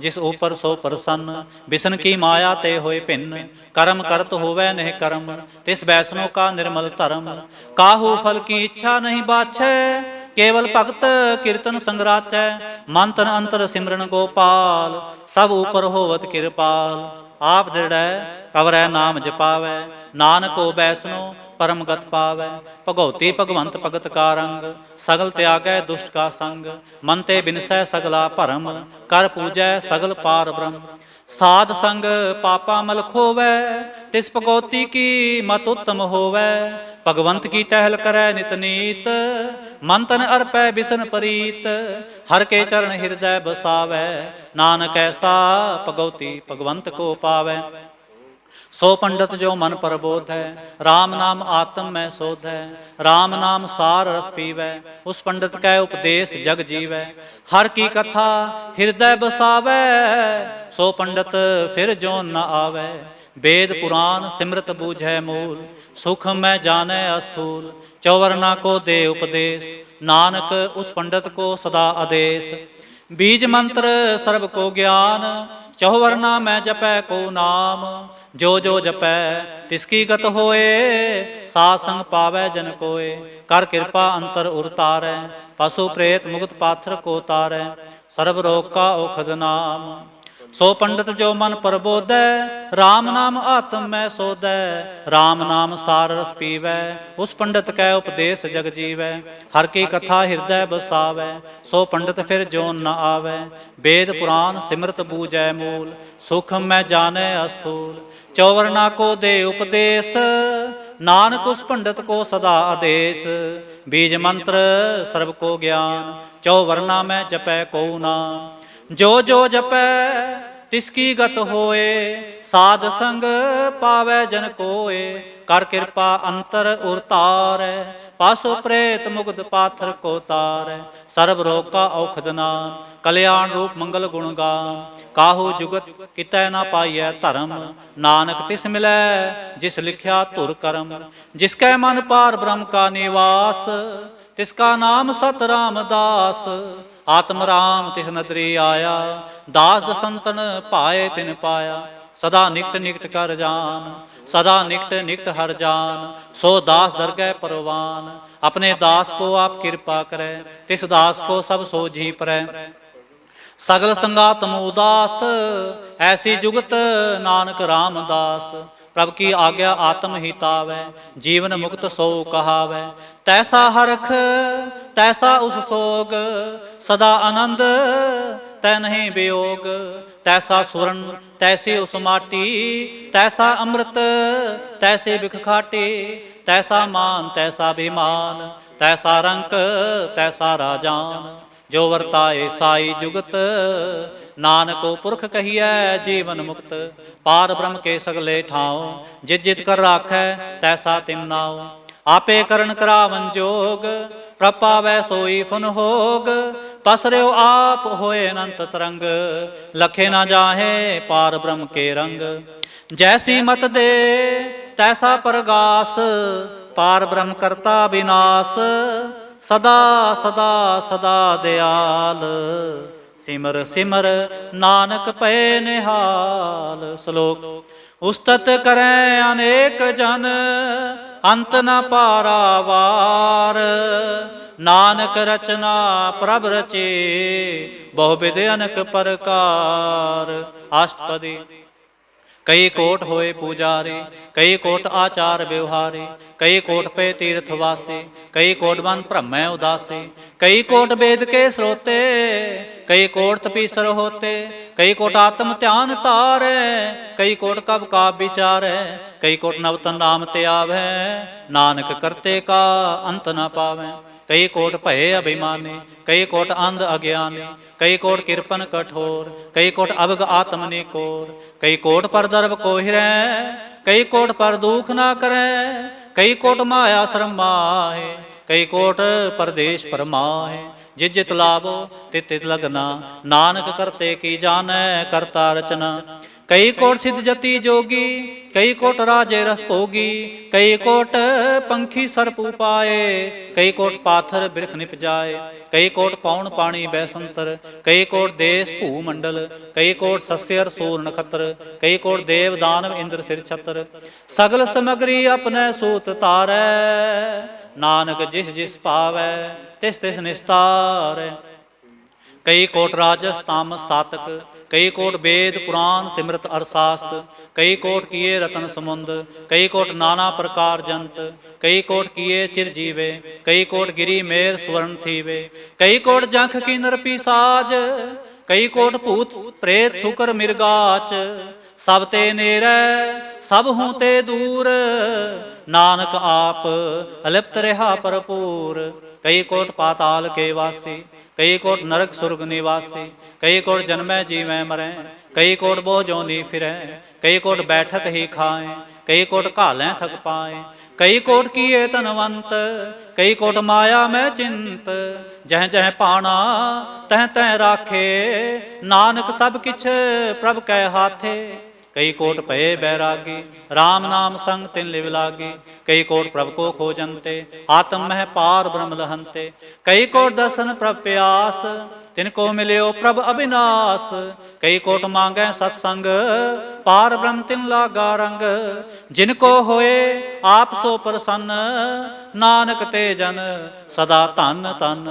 ਜਿਸ ਉਪਰ ਸੋ ਪ੍ਰਸੰਨ, ਬਿਸਨ ਕੀ ਮਾਇਆ ਤੇ ਹੋਏ ਭਿੰਨ। ਕਰਮ ਕਰਤ ਹੋਵੈ ਨਹਿ ਕਰਮ, ਤਿਸ ਬੈਸਨੋ ਕਾ ਨਿਰਮਲ ਧਰਮ। ਕਾਹੂ ਫਲ ਕੀ ਇੱਛਾ ਨਹੀਂ ਬਾਛੈ, ਕੇਵਲ ਭਗਤ ਕੀਰਤਨ ਸੰਗਰਾਚੈ। ਮਨ ਤਨ ਅੰਤਰ ਸਿਮਰਨ ਗੋਪਾਲ, ਸਭ ਉਪਰ ਹੋਵਤ ਕਿਰਪਾਲ। ਆਪ ਦ੍ਰਿੜੈ ਕਵਰੈ ਨਾਮ ਜਪਾਵੈ, ਨਾਨਕ ਹੋ ਬੈਸਨੋ ਪਰਮ ਗਤ ਪਾਵੈ। ਭਗਉਤੀ ਭਗਵੰਤ ਭਗਤ ਕਾ ਰੰਗ, ਸਗਲ ਤਿਆਗੈ ਦੁਸ਼ਟ ਕਾ ਸੰਗ। ਮਨ ਤੇ ਬਿਨਸੈ ਸਗਲਾ ਭਰਮ, ਕਰ ਪੂਜੈ ਸਗਲ ਪਾਰ ਬ੍ਰਹਮ। ਸਾਧ ਸੰਗ ਪਾਪਾ ਮਲ ਖੋਵੈ, ਤਿਸ ਭਗਉਤੀ ਕੀ ਮਤ ਉੱਤਮ ਹੋਵੈ। ਭਗਵੰਤ ਕੀ ਟਹਿਲ ਕਰੈ ਨਿਤ ਨੀਤ, ਮਨ ਤਨ ਅਰਪੈ ਬਿਸਨ ਪ੍ਰੀਤ। ਹਰ ਕੇ ਚਰਨ ਹਿਰਦੈ ਬਸਾਵੈ, ਨਾਨਕ ਐਸਾ ਭਗਉਤੀ ਭਗਵੰਤ ਕੋ ਪਾਵੈ। ਸੋ ਪੰਡਤ ਜੋ ਮਨ ਪ੍ਰਬੋਧ ਹੈ, ਰਾਮ ਨਾਮ ਆਤਮ ਮੈਂ ਸੋਧ ਹੈ। ਰਾਮ ਨਾਮ ਸਾਰ ਰਸ ਪੀਵੈ, ਉਸ ਪੰਡਤ ਕੈ ਉਪਦੇਸ਼ ਜਗ ਜੀਵੈ। ਹਰ ਕੀ ਕਥਾ ਹਿਰਦੈ ਬਸਾਵੈ, ਸੋ ਪੰਡਤ ਫਿਰ ਜੋਨ ਨ ਆਵੈ। वेद पुराण सिमरत बूझै मूल, सुख मैं जानै अस्थूल। चौवर्णा को दे उपदेश, नानक उस पंडित को सदा आदेश। बीज मंत्र सर्व को ज्ञान, चौवर्णा मैं जपै को नाम। जो जो जपै तिसकी गत होए, साध संग पावै जन कोय। कर कृपा अंतर उरतारै, पशु प्रेत मुक्त पाथर को तारै। सर्व रोग का औखद नाम, सो पंडित जो मन प्रबोधै। राम नाम आत्म मैं सोधै, राम नाम सार रस पीवै। उस पंडित कै उपदेश जग जीवै, हर की कथा हृदय बसावै। सो पंडित फिर जोन न आवै, वेद पुराण सिमरत बूझै मूल। सुख मैं जानै अस्थूल, चौवर्णा को दे उपदेश। नानक उस पंडित को सदा आदेश। बीज मंत्र सर्व को ज्ञान, चौवर्णा में जपै को नाम। जो जो जपै तिसकी गत होए, साध संग पावै जन कोय। कर कृपा अंतर उरतारै, पासो प्रेत मुग्ध पाथर को तारै। सर्व रोग का औखद नाम, कल्याण रूप मंगल गुण गान। काहू जुगत कितै न पाइयै धर्म, नानक तिस मिलै जिस लिखिया धुर करम। जिसकै मन पार ब्रह्म का निवास, तिसका नाम सत रामदास। आत्म राम तिस नदरी आया, दास दसंतन पाए तिन पाया। सदा निकट निकट कर जान, सदा निकट निकट हर जान। सो दास दरगह परवान, अपने दास को आप कृपा करे। तिस दास को सब सो जी परै। सगल संगातम उदास, ऐसी जुगत नानक रामदास। प्रभु की आज्ञा आत्म हितावै, जीवन मुक्त सो कहावै। तैसा हरख तैसा उस सोग, सदा आनंद तै नहीं वियोग। तैसा सुवर्ण तैसी उस माटी, तैसा अमृत तैसी बिख खाटी। तैसा मान तैसा अभिमान, तैसा रंक तैसा राजान। जो वर्ताए साई जुगत, नानको पुरख कहिए जीवन मुक्त। पार ब्रह्म के सगले ठाओ, जित जित कर राखै तैसा तिन नाओ। आपे करण करावन जोग, प्रपावै सोई फुन होग। पसर्यो आप होए अनंत तरंग, लखे न जाहे पार ब्रह्म के रंग। जैसी मत दे तैसा प्रगास, पार ब्रह्म करता विनाश। सदा सदा सदा दयाल, सिमर सिमर नानक पै निहाल। श्लोक उस्तत करें अनेक जन, अंत न पारावार। नानक रचना प्रभ रचे, बहुविध अनक प्रकार। अष्टपदी। कई कोट होए पूजारे, कई कोट आचार व्यवहारे। कई कोट पे तीर्थवासे, कई कोट मन भ्रमै उदासे। कई कोट वेद के स्रोते, कई कोट तपीसर होते। कई कोट आत्म ध्यान तारै, कई कोट कब का विचारै। कई कोट नवतन नाम ते आवै, नानक करते का अंत न पावै। कई कोट भये अभिमानी, कई कोट अंध अज्ञानी, कई कोट किरपन कठोर, कई कोट अवग आत्म निकोर, कई कोट पर दर्भ को हिरै, कई कोट पर दुख ना करे, कई कोट माया श्रम माहे, कई कोट परदेश परमाहे। जित जित लाभो तित तित लगना, नानक करते की जानै करता रचना। कई कोट सिद्ध जति जोगी, कई कोट राजे रस भोगी, कई कोट पंखी सर्प उपाए, कई कोट पाथर बिरख निप जाए, कई कोट पौन पानी बैसंतर, कई कोट देश भूमंडल, कई कोट सस्यर सूर नखत्र, कई कोट देव दानव इंद्र सिर छत्र। सगल समग्री अपने सूत तारै, नानक जिस जिस पावै तिस तिस निस्तारै। कई कोट राजस तामस सातक, कई कोट वेद पुराण सिमरत अरशास्त्र, कई कोट किए रतन समुंद, कई कोट नाना प्रकार जंत, कई कोट किए चिरजीवे, कई कोट गिरी मेर स्वर्ण थीवे, कई कोट जंख की नर पिसाज, कई कोट भूत प्रेत सुकर मिर्गाच। सब ते नेरै सब हूँ ते दूर, नानक आप अलिप्त रहा भरपूर। कई कोट पाताल के वासी, कई कोट नरक सुर्ग निवासी, कई कोट जन्मै जीवै मरै, कई कोट बोझ जोनी फिरै, कई कोट बैठत ही खाएं, कई कोट घालें थक पाएं, कई कोट किए धनवंत, कई कोट माया में चिंत। जह जह पाना तह तह राखे, नानक सब किछ प्रभ कै हाथे। कई कोट भये बैरागी, राम नाम संग तिन लिव लागी, कई कोट प्रभ को खोजंते, आत्म मह पार ब्रह्म लहंते। कई कोट दर्शन प्रभ प्यास, तिनको मिल्यो प्रभ अविनाश, कई कोट मांगै सत्संग, पार ब्रह्म तिन लागा रंग। जिनको होए आप सो प्रसन्न, नानक ते जन सदा धन धन।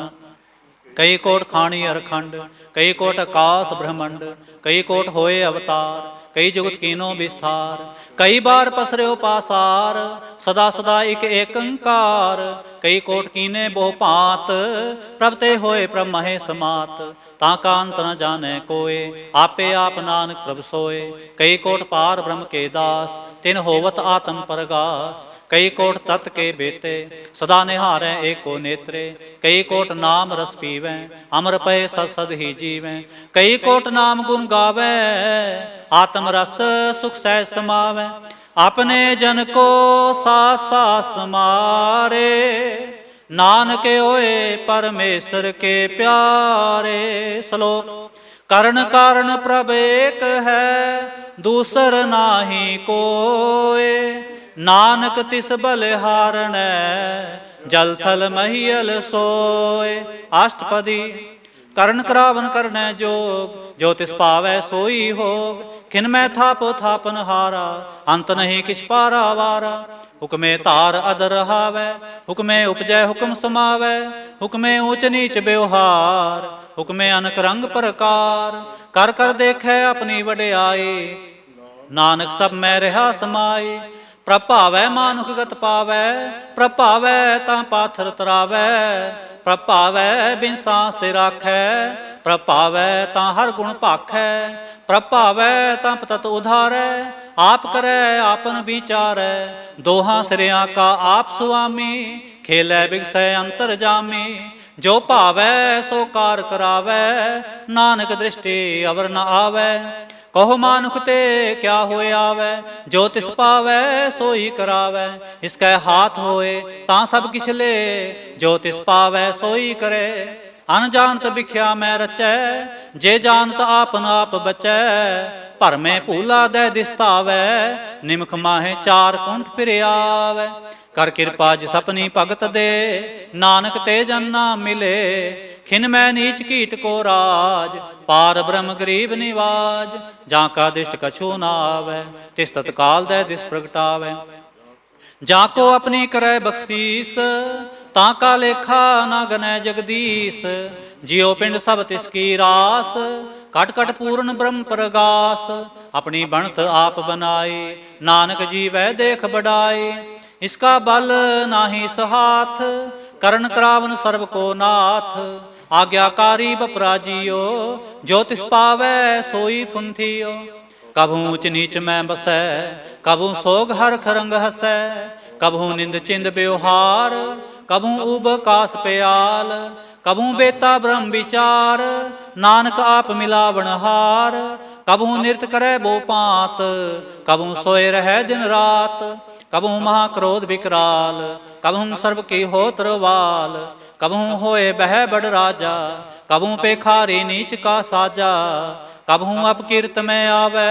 कई कोट खाणी अरखंड, कई कोट आकाश ब्रह्मंड, कई कोट होए अवतार, कई जुगत कीनो विस्तार। कई बार पसर्यो पासार, सदा सदा एक एकंकार। कई कोट कीने बहु भांत, प्रभ ते होए प्रभ महे समात। ताका अंत न जाने कोय, आपे आप नानक प्रभ सोए। कई कोट पार ब्रह्म के दास, तिन होवत आत्म परगास। कई कोट तत् के बेते, सदा निहारै एको नेत्रे। कई कोट नाम रस पीवै, अमर पय सद सद ही जीवै। कई कोट नाम गुण गावै, आत्म रस सुख सह समावै। अपने जन को सास सास मारे, नानक होए परमेश्वर के प्यारे। श्लोक करण कारण प्रभ एक है, दूसर नाही कोय। नानक तिस बलिहारणै, जल थल महियल सोय। अष्टपदी करण करावन करनै जोग, जो तिस पावै सोई होग। खिन मैं थापो थापन हारा, अंत नहीं किछ पारा वारा। हुक्मे तार अदर रहावै, हुक्मे उपजै हुक्म समावै। हुक्मे ऊंच नीच व्यवहार, हुक्मे अनक रंग प्रकार। कर कर देखै अपनी वडियाई, नानक सब मैं रहा समाई। प्रभ भावै मानुख गत पावै, प्रभ भावै तां पाथर तरावै। प्रभ भावै बिन सांस ते राखै, प्रभ भावै तां हर गुण भाखै। प्रभ भावै तां पतत उधारै, आप करै आपन विचारै। दोहां सिरियां का आप सुआमी, खेलै बिगसै अंतर जामी। जो भावै सो कार करावै, नानक दृष्टि अवर न आवै। कहो मानुख ते क्या होए आवै, जो तिस पावै सोई करावै। इसकै हाथ होए तां सब किछ ले, जो तिस पावै सोई करे। अनजानत बिख्या मैं रचै, जे जानत आपन आप बचै। भरमें भूला दै दिसतावै, निमख माहे चार कुंठ फिर आवै। कर किरपा जिस अपनी भगत दे, नानक ते जन ना मिले। खिन मैं नीच कीट को राज, पार ब्रह्म गरीब निवाज। जाका दिष्ट कछु न आवै, तिस तत्काल दै दिस प्रगटावै। जाको अपनी करे बख्शीस, ताका लेखा न गनै जगदीश। जियो पिंड सब तिसकी रास, कट कट पूर्ण ब्रह्म प्रगास। अपनी बनत आप बनाई, नानक जीवै देख बढ़ाई। इसका बल नाही सहाथ, करण करावन सर्व को नाथ। आज्ञाकारी बपराजियो, जो तिस पावै सोई फुंथियो। कभू ऊंच नीच मैं बसै, कभू सोग हरख रंग हसै। कभू निंद चिंद व्यवहार, कबहू उब कास प्याल, कबहू बेता ब्रह्म विचार, नानक आप मिलावण हार। कबहू नृत्य करे बो पात, कबहू सोए रहे दिन रात। कबहू महाक्रोध विकराल, कबहू सर्व की होत्र वाल। कबहू होए बह बड़ राजा, कबहू पेखारी नीच का साजा। कबहू अपकीर्त में आवे,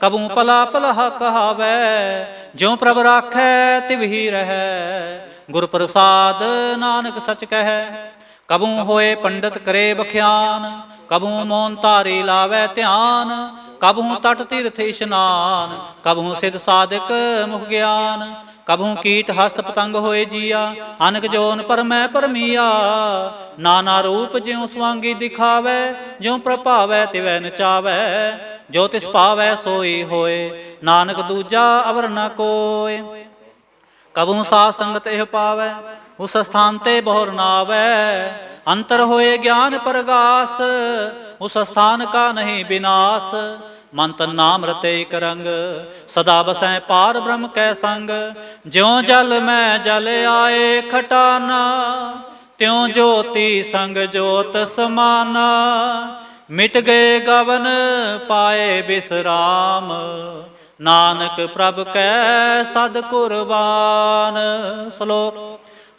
कबहू पला पलहा कहावे। ज्यों प्रभ राखै तिवही रहे, गुर प्रसाद नानक सच कहे। कबहू होए पंडित करे बख्यान, कबहू मौन तारी लावे ध्यान। कबहू तट तीर्थ इशनान, कबहू सिद्ध साधक मुख ज्ञान। कबहू कीट हस्त पतंग होए जिया, अनक जोन पर मैं परमिया। नाना रूप ज्यों स्वांगी दिखावे, ज्यों प्रभावै तिवै नचावै। जो तिस पावै सोई होए, नानक दूजा अवर न कोय। कबहू साध संगत एह पावै, उस स्थान ते बहुर नावै। अंतर होए ज्ञान परगास, उस स्थान का नहीं विनाश। मन तन नाम रते एक रंग, सदा बसै पार ब्रह्म कै संग। ज्यों जल में जल आए खटाना, त्यों ज्योति संग ज्योत समाना। मिट गए गवन पाए विश्राम, नानक प्रभ कै सद कुर्बान। श्लोक।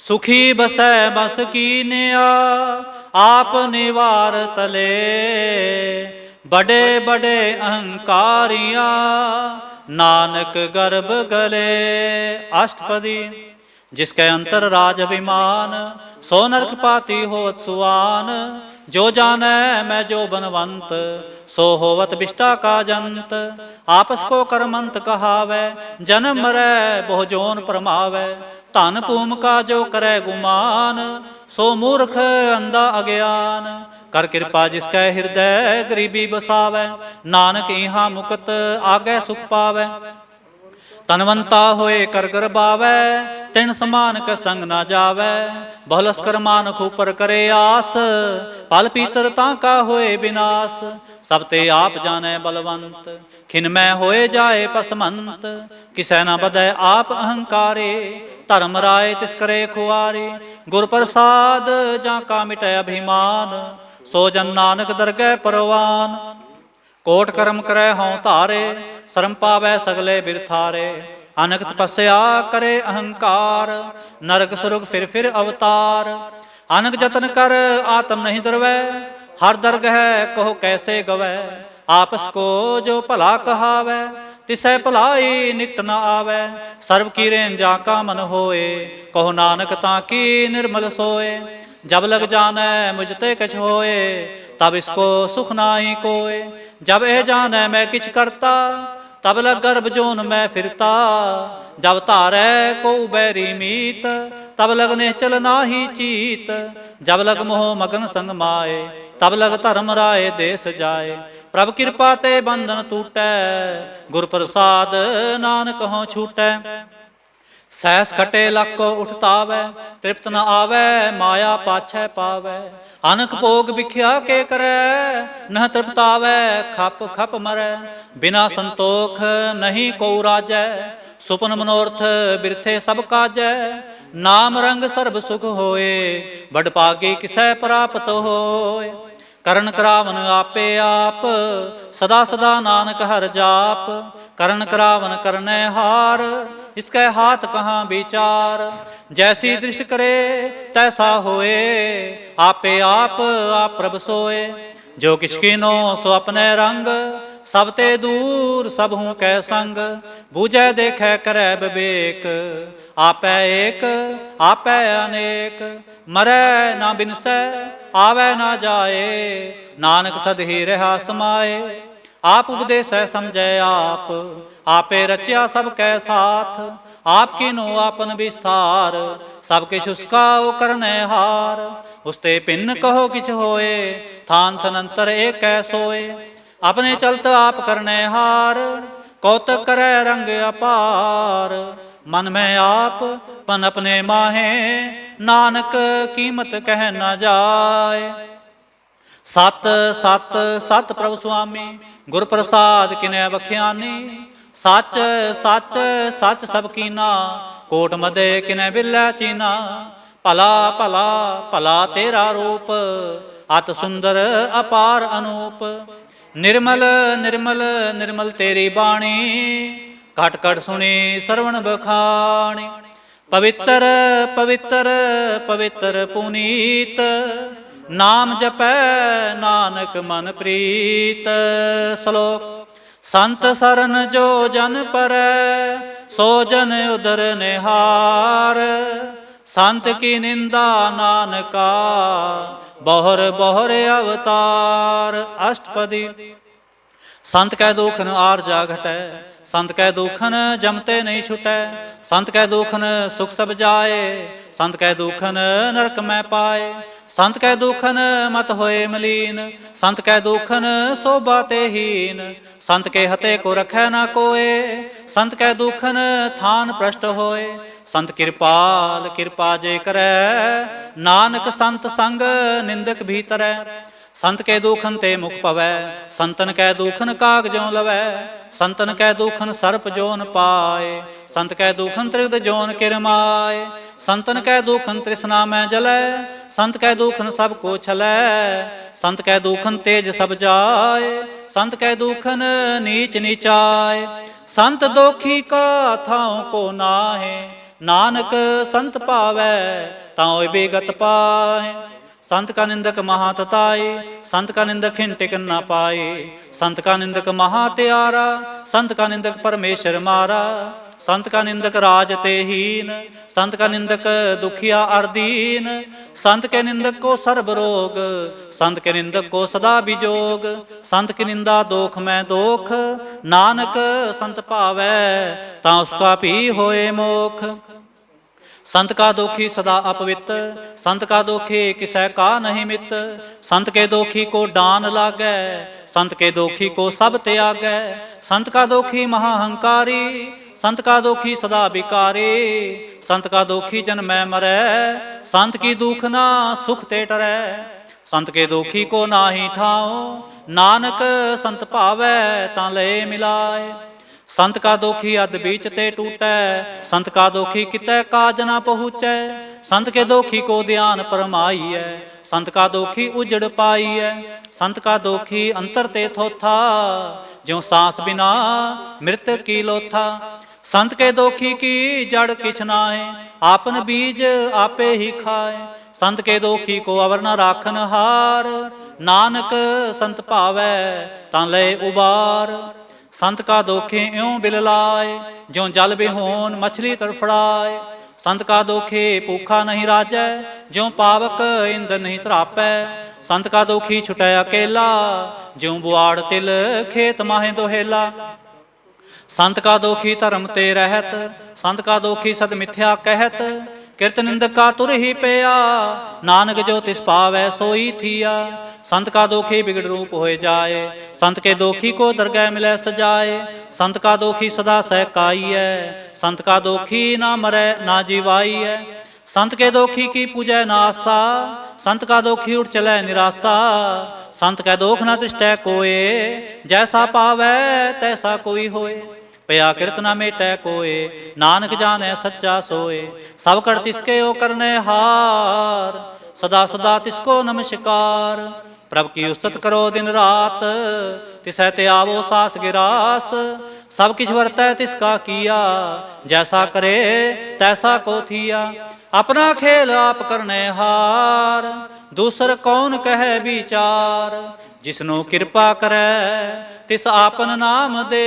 सुखी बसै बस कीनिया, आप निवार तले। बड़े बड़े अहंकारिया, नानक गर्भ गले। अष्टपदी। जिसके अंतर राज अभिमान, सो नरक पाती होत सुआन। जो जाने मैं जो बनवंत, सो होवत बिष्टा का जंत। आपस को करमंत कहावै, जन्म मरै बहु जोन परमावै। धन भूम का जो करे गुमान, सो मूर्ख अंधा अज्ञान। कर कृपा जिसकै हृदय गरीबी बसावै, नानक इहाँ मुकत आगे सुख पावै। तनवंता होए कर गरबावै, तिन समान क संग न जावै। बहुलस कर मानख ऊपर करे आस, फल पीतर ताका होए विनाश। सब ते आप जाने बलवंत, खिन में होए जाए पसमंत। किसै न बदै आप अहंकारे, धर्म राय तिस करे खुआरे। गुर प्रसाद जाका मिटै अभिमान, सो जन नानक दरगह परवान। कोट कर्म करे हों धारे, शर्म पावै सगले बिरथारे। अनक तपस्या करे अहंकार, नरक सुरग फिर अवतार। अनक जतन कर आत्म नहीं दरवै, हर दरगह कहो कैसे गवै। आपस को जो भला कहावै, तिसै भलाई निकट न आवै। सर्व की रेन जाका मन होए, कहो नानक ताकी निर्मल सोए। जब लग जानै मुझते कछ होए, तब इसको सुख नाही कोय। जब एह जानै मैं किछ करता, तब लग गर्भ जोन मैं फिरता। जब तारै को बैरी मीत, तब लग निश्चल नाही चीत। जब लग मोह मगन संग माए, तब लग धर्म राय देश जाए। प्रभ कृपा ते बंधन टूटै, गुर प्रसाद नानक हों छूटै। सहस खटे लख को उठतावै, तृप्त न आवै माया पाछै पावै। अनक भोग बिख्या के करै, नह तृप्तावै खप खप मरै। बिना संतोख नहीं को राजै, सुपन मनोरथ बिरथे सब काजै। नाम रंग सर्ब सुख होए, बड़ पागी किसै प्राप्त होए। करण करावन आपे आप, सदा सदा नानक हर जाप। करण करावन करनै हार, इसके हाथ कहाँ विचार। जैसी दृष्टि करे तैसा होए, आपे आप प्रभ सोए। जो किछ कीनो सो अपने रंग, सब ते दूर सब हूँ कै संग। बूझै देखै करै विवेक, आपै एक आपै अनेक। मरै ना बिनसै आवे ना जाए, नानक सद ही रहा समाए। आप उपदेसै समझै आप, आपे रचिया सब कै साथ। आप कीनो आपन विस्तार, सब किछ उसका वो करने हार। उसते भिन्न कहो किछ होए, थान थनंतर एक कै सोए। अपने चलत आप करने हार, कौतक करे रंग अपार। मन में आप पन अपने माहे, नानक कीमत कह न जाए। सत सत सत प्रभु स्वामी, गुर प्रसाद किनै बख्यानी। सच सच सच सब कीना, कोट मदे किनै बिलै चीना। ਭਲਾ ਭਲਾ ਭਲਾ ਤੇਰਾ ਰੂਪ, ਅਤ ਸੁੰਦਰ ਅਪਾਰ ਅਨੂਪ। ਨਿਰਮਲ ਨਿਰਮਲ ਨਿਰਮਲ ਤੇਰੀ ਬਾਣੀ, ਘਟ ਘਟ ਸੁਣੀ ਸਰਵਣ ਬਖਾਣੀ। ਪਵਿੱਤਰ ਪਵਿੱਤਰ ਪਵਿੱਤਰ ਪੁਨੀਤ, ਨਾਮ ਜਪੈ ਨਾਨਕ ਮਨ ਪ੍ਰੀਤ। ਸ਼ਲੋਕ। ਸੰਤ ਸਰਨ ਜੋ ਜਨ ਪਰੈ, ਸੋ ਜਨ ਉਦਰ ਨਿਹਾਰ। ਸੰਤ ਕੀ ਨਿੰਦਾ ਨਾਨਕਾ, ਬਹੁਰ ਬਹੁਰ ਅਵਤਾਰ। ਅਸ਼ਟਪਦੀ। ਸੰਤ ਕੈ ਦੁਖਨ ਆਰ ਜਾ ਘਟੈ, ਸੰਤ ਕੈ ਦੁਖਨ ਜਮਤੇ ਨਹੀਂ ਛੁਟੈ। ਸੰਤ ਕੈ ਦੁਖਨ ਸੁਖ ਸਭ ਜਾਏ, ਸੰਤ ਕੈ ਦੁਖਨ ਨਰਕ ਮੈਂ ਪਾਏ। ਸੰਤ ਕੈ ਦੁਖਨ ਮਤ ਹੋਏ ਮਲੀਨ, ਸੰਤ ਕੈ ਦੁਖਨ ਸੋਭਾ ਤੇ ਹੀਨ। ਸੰਤ ਕੇ ਹਤੇ ਕੋ ਰਖੈ ਨਾ ਕੋਏ, ਸੰਤ ਕੈ ਦੁਖਨ ਥਾਨ ਪ੍ਰਸ਼ਟ ਹੋਏ। ਸੰਤ ਕਿਰਪਾਲ ਕਿਰਪਾ ਜੇ ਕਰੈ, ਨਾਨਕ ਸੰਤ ਸੰਗ ਨਿੰਦਕ ਭੀਤਰੈ। ਸੰਤ ਕੇ ਦੁਖਨ ਤੇ ਮੁਖ ਪਵੈ, ਸੰਤਨ ਕੈ ਦੁਖਨ ਕਾਗ ਜਿਉ ਲਵੈ। ਸੰਤਨ ਕੈ ਦੁਖਨ ਸਰਪ ਜੋਨ ਪਾਏ, ਸੰਤ ਕੈ ਦੁਖਨ ਤ੍ਰਿਗਦ ਜੋਨ ਕਿਰਮਾਏ। ਸੰਤਨ ਕੈ ਦੁਖਨ ਤ੍ਰਿਸ਼ਨਾ ਮੈਂ ਜਲੈ, ਸੰਤ ਕੈ ਦੁਖਨ ਸਭ ਕੋ ਛਲੈ। ਸੰਤ ਕੈ ਦੁਖਨ ਤੇਜ ਸਭ ਜਾਏ, ਸੰਤ ਕੈ ਦੁਖਨ ਨੀਚ ਨੀਚਾਏ। ਸੰਤ ਦੋਖੀ ਕਾ ਥਾਉ ਕੋ ਨਾਹੇ, ਨਾਨਕ ਸੰਤ ਭਾਵੈ ਤਾਉ ਬੇਗਤ ਪਾਏ। संत का निंदक महातताए, संत का निंदक हिन टिकन ना पाए। संत का निंदक महात्यारा, संत का निंदक परमेश्वर मारा। संत का निंदक राज ते हीन, संत का निंदक दुखिया अर्दीन। संत के निंदक को सर्ब रोग, संत के निंदक को सदा बिजोग। संत की निंदा दोख में दोख, नानक संत पावै ता उसका भी होए मोख। संत का दोखी सदा अपवित, संत का दोखी किसै का नहीं मित। संत के दोखी को डान लागै, संत के दोखी को सब त्यागै। संत का दोखी महाहंकारी, संत का दोखी सदा बिकारी। संत का दोखी जन मैं मरै, संत की दुख ना सुख ते टरै। संत के दोखी को नाहि ठाओ, नानक संत भावै तां लय मिलाए। संत का दोखी अध बीच ते टूटै, संत का दोखी कितै काज ना पहुँचै। संत के दोखी को ध्यान परमाईऐ, संत का दोखी उजड़ पाईऐ। संत का दोखी अंतर ते थोथा, ज्यों सांस बिना मृत की लोथा। संत के दोखी की जड़ किछ नाहे, आपन बीज आपे ही खाए। संत के दोखी को अवर न राखन हार, नानक संत भावै तां लय उबार। संत का दोखे इਉਂ बिललाए, ज्यों जल बिहोन मछली तड़फड़ाए। संत का दोखे भूखा नहीं राजै, ज्यों पावक इंद्र नहीं तरापै। संत का दोखी छुटै अकेला, ज्यों बुआड़ तिल खेत माहे दोहेला। संत का दोखी धर्म ते रहत, संत का दोखी सद मिथ्या कहत। किरत निंदक का तुर ही पेया, नानक जो तिस पावै सोई थिया। संत का दोखी बिगड़ रूप होए जाए, संत के दोखी को दरगह मिलै सजाए। संत का दोखी सदा सहकाई है, संत का दोखी ना मरै ना जीवाई है। संत के दोखी की पूजै ना आसा, संत का दोखी उठ चलै निराशा। संत कै दोख ना दृष्टै कोय, जैसा पावै तैसा कोई होए। पया किरत ना मेटै कोय, नानक जानै सच्चा सोए। सब कर तिसके ओ करने हार, सदा सदा तिसको नमस्कार। प्रभ की उस्तत करो दिन रात, तिसै ते आवो सास गिरास। सब किछ वरतै तिसका किया, जैसा करे तैसा को थिया। अपना खेल आप करने हार, दूसर कौन कहे विचार। जिसनु कृपा करे तिस आपन नाम दे,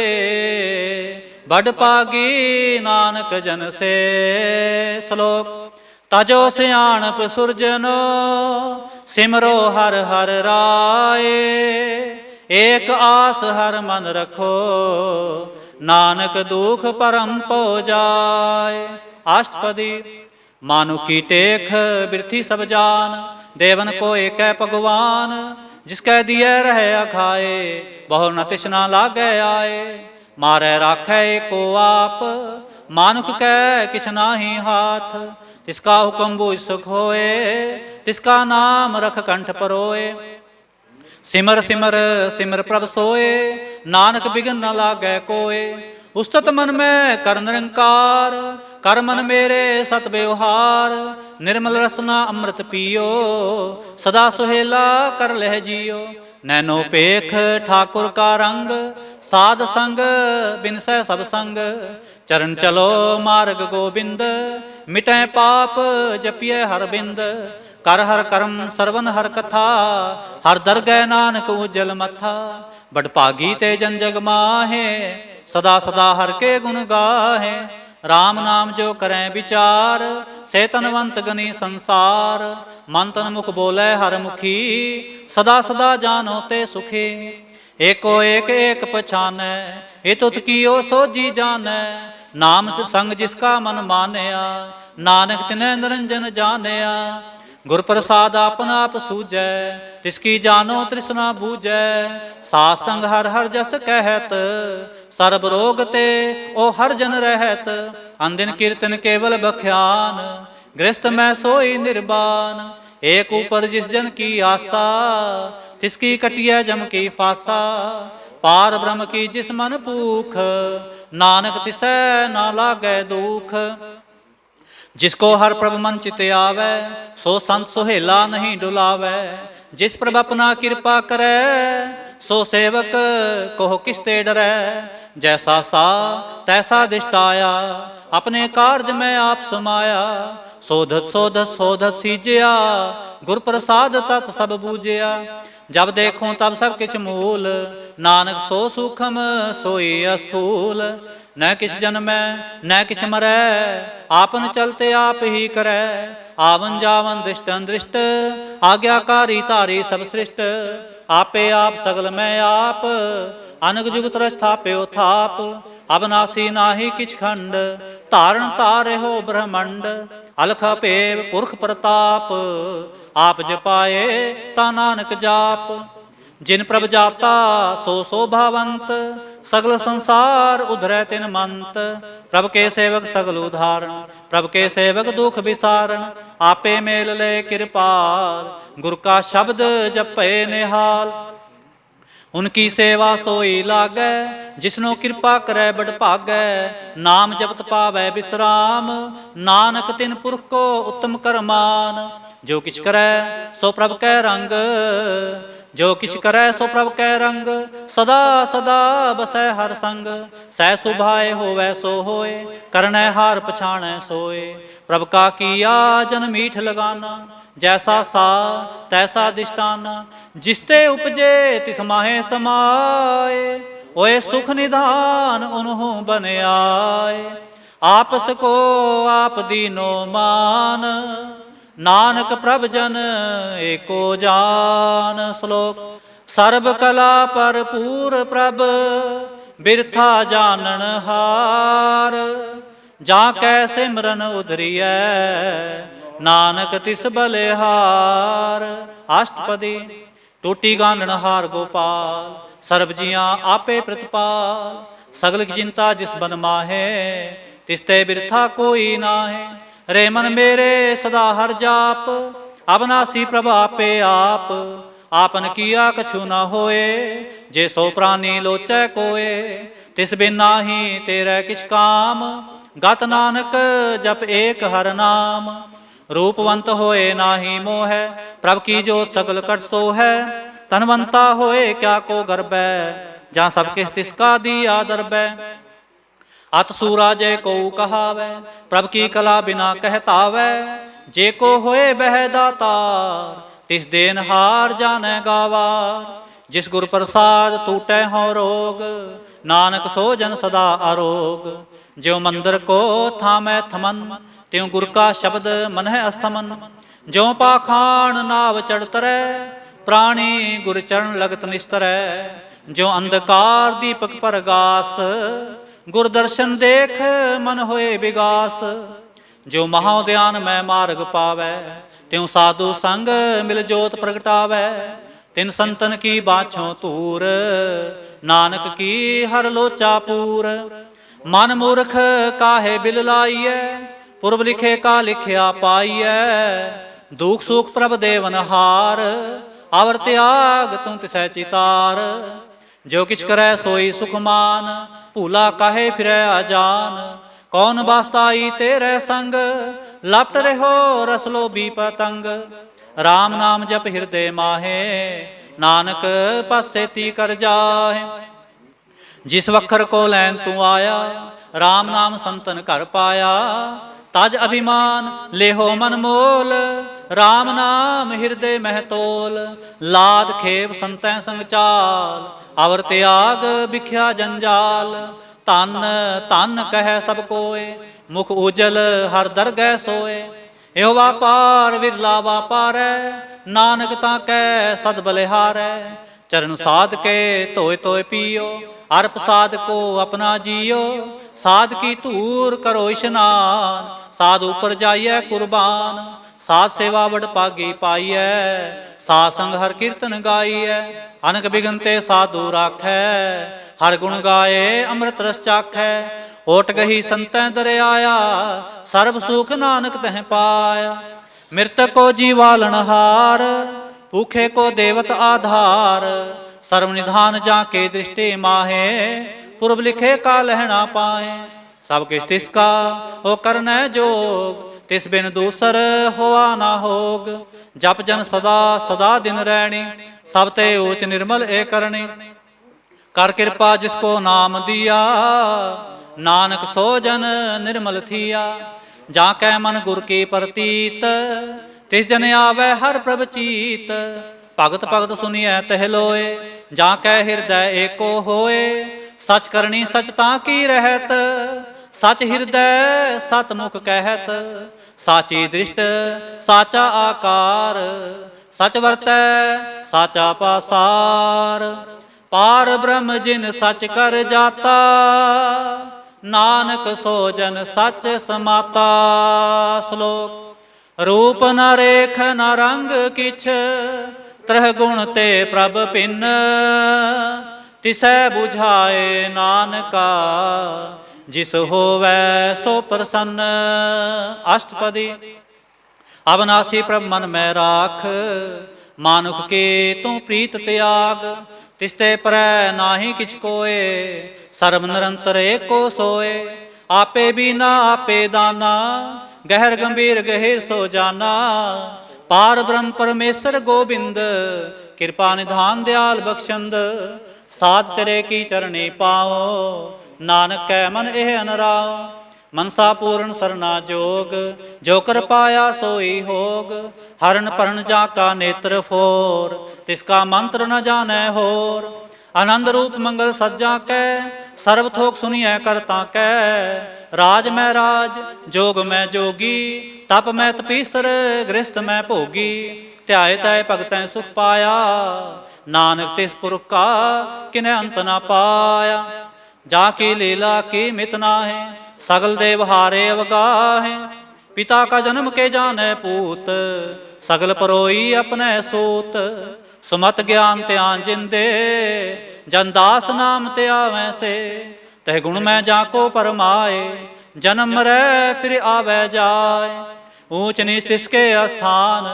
बड़ पागी नानक जन से। श्लोक। तजो सियाणप सुरजनो, सिमरो हर हर राय। एक आस हर मन रखो, नानक दुख परम पो जाए। अष्टपदी। मानु की टेख बिरथी सब जान, देवन को एक भगवान। जिसकै दिए रहे अखाए, बहु न तिसना लागे आए। मारै राखै एको आप, मानुख कै किछ नाहि हाथ। तिसका हुक्म बूझ सुख होए, तिसका नाम रख कंठ परोए। सिमर सिमर सिमर प्रभ सोए, नानक बिघन न लागै कोय। उस्तत मन में कर निरंकार, ਕਰ ਮਨ ਮੇਰੇ ਸਤ ਬਿਵਹਾਰ, ਨਿਰਮਲ ਰਸਨਾ ਅੰਮ੍ਰਿਤ ਪੀਓ, ਸਦਾ ਸੁਹੇਲਾ ਕਰ ਲਹਿ ਜੀਓ। ਨੈਨੋ ਪੇਖ ਠਾਕੁਰ ਕਾ ਰੰਗ, ਸਾਧ ਸੰਗ ਬਿਨਸੈ ਸਭ ਸੰਗ। ਚਰਨ ਚਲੋ ਮਾਰਗ ਗੋਬਿੰਦ, ਮਿਟੈ ਪਾਪ ਜਪਿਐ ਹਰ ਬਿੰਦ। ਕਰ ਹਰ ਕਰਮ ਸਰਵਨ ਹਰ ਕਥਾ, ਹਰ ਦਰਗਹਿ ਨਾਨਕ ਉਜਲ ਮਥਾ। ਬੜ ਭਾਗੀ ਤੇ ਜਨ ਜਗ ਮਾਹੇ, ਸਦਾ ਸਦਾ ਹਰ ਕੇ ਗੁਣ ਗਾਹੇ। ਰਾਮ ਨਾਮ ਜੋ ਕਰੈ ਵਿਚਾਰ, ਸੇ ਤਨਵੰਤ ਗਨੀ ਸੰਸਾਰ। ਮਨ ਤਨ ਮੁਖ ਬੋਲੇ ਹਰ ਮੁਖੀ, ਸਦਾ ਸਦਾ ਜਾਨੋ ਤੇ ਸੁਖੀ। ਏਕੋ ਏਕ ਏਕ ਪਛਾਨੈ, ਇਹ ਤੁਤ ਕੀਓ ਸੋਜੀ ਜਾਣੈ। ਨਾਮ ਸੰਗ ਜਿਸ ਕਾ ਮਨ ਮਾਨਿਆ, ਨਾਨਕ ਤਿਨੈ ਨਿਰੰਜਨ ਜਾਣਿਆ। ਗੁਰ ਪ੍ਰਸਾਦ ਆਪਨ ਆਪ ਸੂਝੈ, ਤਿਸ ਕੀ ਜਾਨੋ ਤ੍ਰਿਸ਼ਨਾ ਬੂਝੈ। ਸਾਧ ਸੰਗ ਹਰ ਹਰ ਜਸ ਕਹਿਤ, ਸਰਬ ਰੋਗ ਤੇ ਉਹ ਹਰ ਜਨ ਰਹਿਤ। ਅੰਦਿਨ ਕੀਰਤਨ ਕੇਵਲ ਬਖਿਆਨ, ਗ੍ਰਸਤ ਮੈਂ ਸੋਈ ਨਿਰਬਾਨ। ਏਕ ਉਪਰ ਜਿਸ ਜਨ ਕੀ ਆਸਾ, ਤਿਸ ਕੀ ਕਟਿਐ ਜਮ ਕੀ ਫਾਸਾ। ਪਾਰ ਬ੍ਰਹਮ ਕੀ ਜਿਸ ਮਨ ਭੂਖ, ਨਾਨਕ ਤਿਸੈ ਨਾ ਲਾਗੈ ਦੁਖ। ਜਿਸ ਕੋ ਹਰ ਪ੍ਰਭ ਮਨ ਚਿਤ ਆਵੈ, ਸੋ ਸੰਤ ਸੁਹੇਲਾ ਨਹੀਂ ਡੁਲਾਵੈ। ਜਿਸ ਪ੍ਰਭ ਆਪਣਾ ਕਿਰਪਾ ਕਰੈ, ਸੋ ਸੇਵਕ ਕੋਹ ਕਿਸ ਤੇ ਡਰੈ। ਜੈਸਾ ਸਾ ਤੈਸਾ ਦਿਸ਼ਟ ਆਇਆ, ਆਪਣੇ ਕਾਰਜ ਮੈਂ ਆਪ ਸਮਾਇਆ। ਸੋਧਤ ਸੋਧਤ ਸੋਧਤ ਸੀਜਿਆ, ਗੁਰ ਪ੍ਰਸਾਦ ਤਤ ਸਭ ਬੂਝਿਆ। ਜਬ ਦੇਖੋ ਤਬ ਸਭ ਕਿਛ ਮੂਲ, ਨਾਨਕ ਸੋ ਸੂਖਮ ਸੋਈ ਅਸਥੂਲ। न किछ जन्मै न किछ मरै, आपन चलते आप ही करै। आवन जावन दृष्टन दृष्ट, आज्ञाकारी तारी सब सृष्ट। आपे आप सगल मैं आप, अनग जुग तरस थाप्यो थाप। अबनासी नाही किछ खंड, धारण तारे हो ब्रह्मंड। अलख अपेव पुरख प्रताप, आप जपाए ता नानक जाप। जिन प्रभ जाता सो शोभावंत, सगल संसार उधरै तिन मंत। प्रभ के सेवक सगल उधारण, प्रभ के सेवक दुख विसारण। आपे मेल ले कृपाल, गुर का शब्द जपे निहाल। उनकी सेवा सोई लागै, जिसनो कृपा करै बड़ भागै। नाम जपत पावै विश्राम, नानक तिन पुरख को उत्तम करमान। जो किछ करै सो प्रभ कै रंग, जो किछ करै सो प्रभ कै रंग। सदा सदा बसै हर संग, सह सुभाए होवै सो होए। करनै हार पछाणै सोए, प्रभ का किया जन मीठ लगाना। जैसा सा तैसा दिष्टाना, जिसते उपजे तिस माहे समाए। ओए सुख निधान उन्हों बन आए, आपस को आप दीनो मान। नानक प्रभ जन एको जान। श्लोक सर्ब कला भरपूर प्रभ, बिरथा जानन हार। जा कै सिमरन उधरियै, नानक तिस बलिहार। अष्टपदी टूटी गानन हार गोपाल, सर्ब जियां आपे प्रतिपाल। सगल की चिंता जिस बन माहे, तिसते बिरथा कोई नाहे। रे मन मेरे सदा हर जाप, अबनासी प्रभ आपे आप। आपन किया कछु न होए, जे सो प्राणी लोचै कोए। तिस बिन नाही तेरे किछ काम, गत नानक जप एक हर नाम। रूपवंत होए नाही मोह, प्रभ की जोत सगल कट सो है। तनवंता होए क्या को गर्बै, जहाँ सब किस तिसका दिया दरबै। अत सूरा जय को कहावै, प्रभ की कला बिना कहतावै। जे को होए बह दातार, तिस देन हार जाने गावार। जिस गुर प्रसाद टूटै हो रोग, नानक सो जन सदा आरोग। ज्यों मंदिर को थामै थमन, त्यों गुर का शब्द मन है अस्थमन। ज्यों पाखाण नाव चढ़ तरै, प्राणी गुर चरण लगत निस्तरै। ज्यों अंधकार दीपक परगास, गुर दर्शन देख मन होए विगास। जो महाउद्यान में मार्ग पावै, त्यों साधु संग मिल जोत प्रगटावै। तिन संतन की बाछों तूर, नानक की हर लोचा पूर। मन मूर्ख काहे बिल लाइयै, पुरब लिखे का लिखिया पाइयै। दुख सुख प्रभ देवन हार, आवर त्याग तुम तिसै चितार। जो किछ करै सोई सुख मान, भूला काहे फिरै अजान। कौन बास्ताई तेरे संग, लपट रहो रसलो बी पतंग। राम नाम जप हृदय माहे, नानक पसेती कर जाहे। जिस वखर को लैन तू आया, राम नाम संतन कर पाया। तज अभिमान लेहो मन मोल, राम नाम हृदय मह तोल। लाद खेप संतै संग चाल, अवर त्याग बिख्या जंजाल। धन धन कह सब कोय, मुख उजल हर दरगह सोए। एहो वापार विरला वापारै, नानक ताकै सद बलिहारै। चरण साध के धोए धोए पियो, अर प्रसाद को अपना जियो। साध की धूर करो इशनान, साध ऊपर जाइए कुर्बान। साध सेवा वड पागी पाइयै, साध संग हर कीर्तन गाइयै। अनक बिघन ते साधु राखै, हर गुण गाए अमृत रस चाखै। ओट गही संतै दरियाया, सर्ब सुख नानक तह पाया। मृतक को जीवालनहार, भूखे को देवत आधार। सर्व निधान जाके दृष्टि माहे, पूर्व लिखे का लहना पाए। सब किस तिसका हो करनै जोग, तिस बिन दूसर होआ ना होग। जप जन सदा सदा दिन रैणी, सब ते ऊच निर्मल ए करणी। कर कृपा जिसको नाम दिया, नानक सो जन निर्मल थिया। जाकै मन गुर की प्रतीत, तिस जन आवे हर प्रभ चीत। भगत भगत सुनिए तह लोए, जाकै हृदय एको होए। सच करनी सचता की रहत, सच हृदय सतमुख कहत। साची दृष्ट साचा आकार, सच वरतै साचा पासार। पार ब्रह्म जिन सच कर जाता, नानक सो जन सच समाता। श्लोक। रूप न रेख न रंग किछ, त्रह गुण ते प्रभ भिन्न। तिसै बुझाए नानका, जिस होवै सो प्रसन्न। अष्टपदी। अविनाशी प्रभ मन में राख, मानुख के तू प्रीत त्याग। तिसते परै नाहि किछ कोय, सर्व निरंतर एको सोए। आपे बीना आपे दाना, गहर गंभीर गहिर सो जाना। पार ब्रह्म परमेश्वर गोबिंद, कृपा निधान दयाल बख्शंद। साध तेरे की चरणी पाओ, नानक कै मन एह अनराओ। मनसा पूर्ण सरना जोग, जो कर पाया सोई होग। हरण परण जाका नेत्र फोर, तिसका मंत्र न जानै होर। आनंद रूप मंगल सज्जा कै, सर्व थोक सुनिए करता कै। राज मैं राज, जोग मैं जोगी, तप मैं तपीसर, गृहस्थ मैं भोगी। ध्याए तय भगतै सुख पाया, नानक तिस पुरख का किन्हें अंत न पाया। जाकी लीला की मित नाहि, सगल देव हारे अवगाहे। पिता का जन्म के जाने पूत, सगल परोई अपने सूत। सुमत ज्ञान त्यान जिंदे, जनदास नाम त्यावै से। तह गुण में जाको परमाए, जन्म मरै फिर आवे जाए। ऊंच नीच तिसके अस्थान,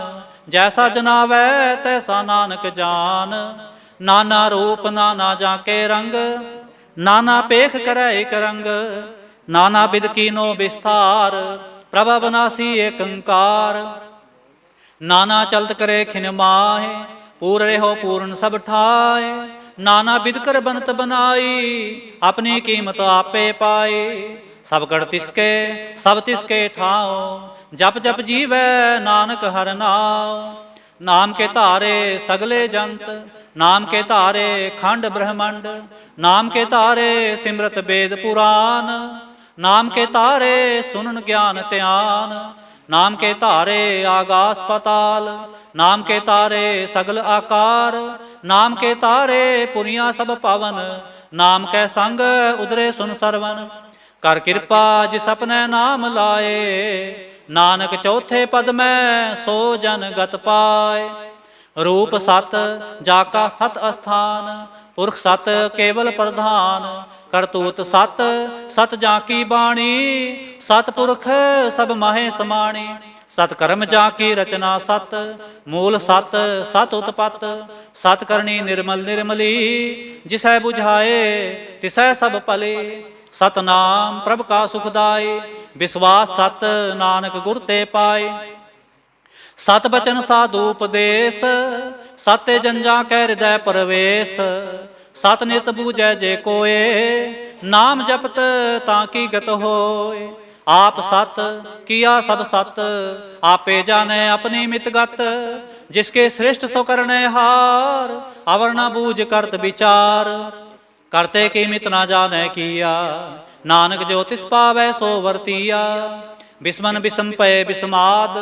जैसा जनावै तैसा नानक जान। नाना रूप नाना जाके रंग, नाना पेख करे एक रंग। नाना बिद कीनो विस्तार, प्रभ अविनाशी एक अंकार। नाना चलत करे खिन माहे, पूर रहो पूर्ण सब ठाए। नाना बिद कर बनत बनाई, अपनी कीमत आपे पाए। सब गढ़ तिसके सब तिसके ठाओ, जप जप जीवै नानक हर नाम। नाम के तारे सगले जंत, नाम के तारे खंड ब्रह्मंड। नाम के तारे सिमरत वेद पुराण, नाम के तारे सुनन ज्ञान त्यान। नाम के तारे आगास पताल, नाम के तारे सगल आकार। नाम के तारे पुरिया सब पावन, नाम के संग उदरे सुन सरवन। कर कृपा जिस अपने नाम लाए, नानक चौथे पद में सो जन गत पाए। रूप सत जाका सत अस्थान, पुरख सत केवल प्रधान। करतूत सत सत जाकी बाणी, सतपुरख सब माहे समाणी। सतकर्म जाकी रचना सत, मूल सत सत उत्पत। सत करनी निर्मल निर्मली, जिसै बुझाए तिसै सब पले। सतनाम प्रभ का सुखदाई, विश्वास सत नानक गुर ते पाए। सत बचन साधु उपदेश, सत्य जंजा कै हृदय प्रवेश। सत नित बूझै जे कोय, नाम जपत ताकि गत होय। आप सत किया सब सत, आपे जाने अपनी मित गत। जिसके श्रेष्ठ सो करने हार, अवर न बूझ करत विचार। करते की मित ना जाने किया, नानक जो तिस पावै सो वर्तिया। बिस्मन बिसम पय बिस्माद,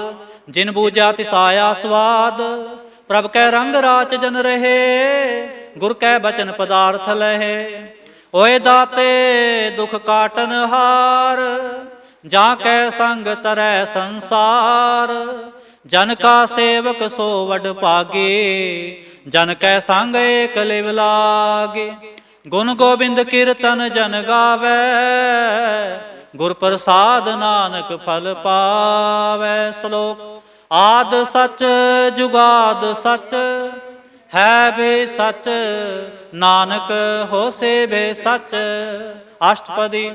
जिन बूझा तिस आया स्वाद। प्रभ कै रंग राच जन रहे, गुर कै बचन पदार्थ लहे। ओए दाते दुख काटन हार, जा कै संग तरै संसार। जन का सेवक सो वड भागे, जन कै संग एक लिव लागे। गुण गोबिंद कीर्तन जन गावै, गुर प्रसाद नानक फल पावै। श्लोक। आद सच जुगाद सच, है भी सच नानक होसे भी सच। अष्टपदी।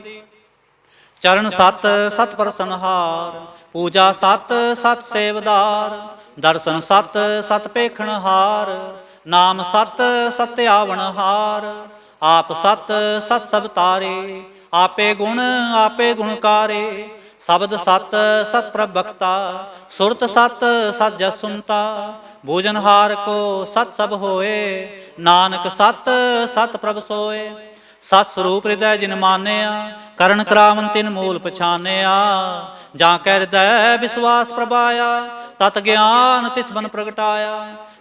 चरण सत सत प्रसनहार, पूजा सत सत सेवदार। दर्शन सत सत पेखण हार, नाम सत सत्य आवण हार। आप सत सत सब तारे, आपे गुणकारे। शब्द सत सत प्रभक्ता, सुरत सत सत जस सुनता। भोजनहार को सत सब होए, नानक सत सत प्रभ सोए। सत स्वरूप हृदय जिन मानिया, करण करावन तिन मूल पछानिया। जा कै हृदय विश्वास प्रभाया, तत ज्ञान तिस बन प्रगटाया।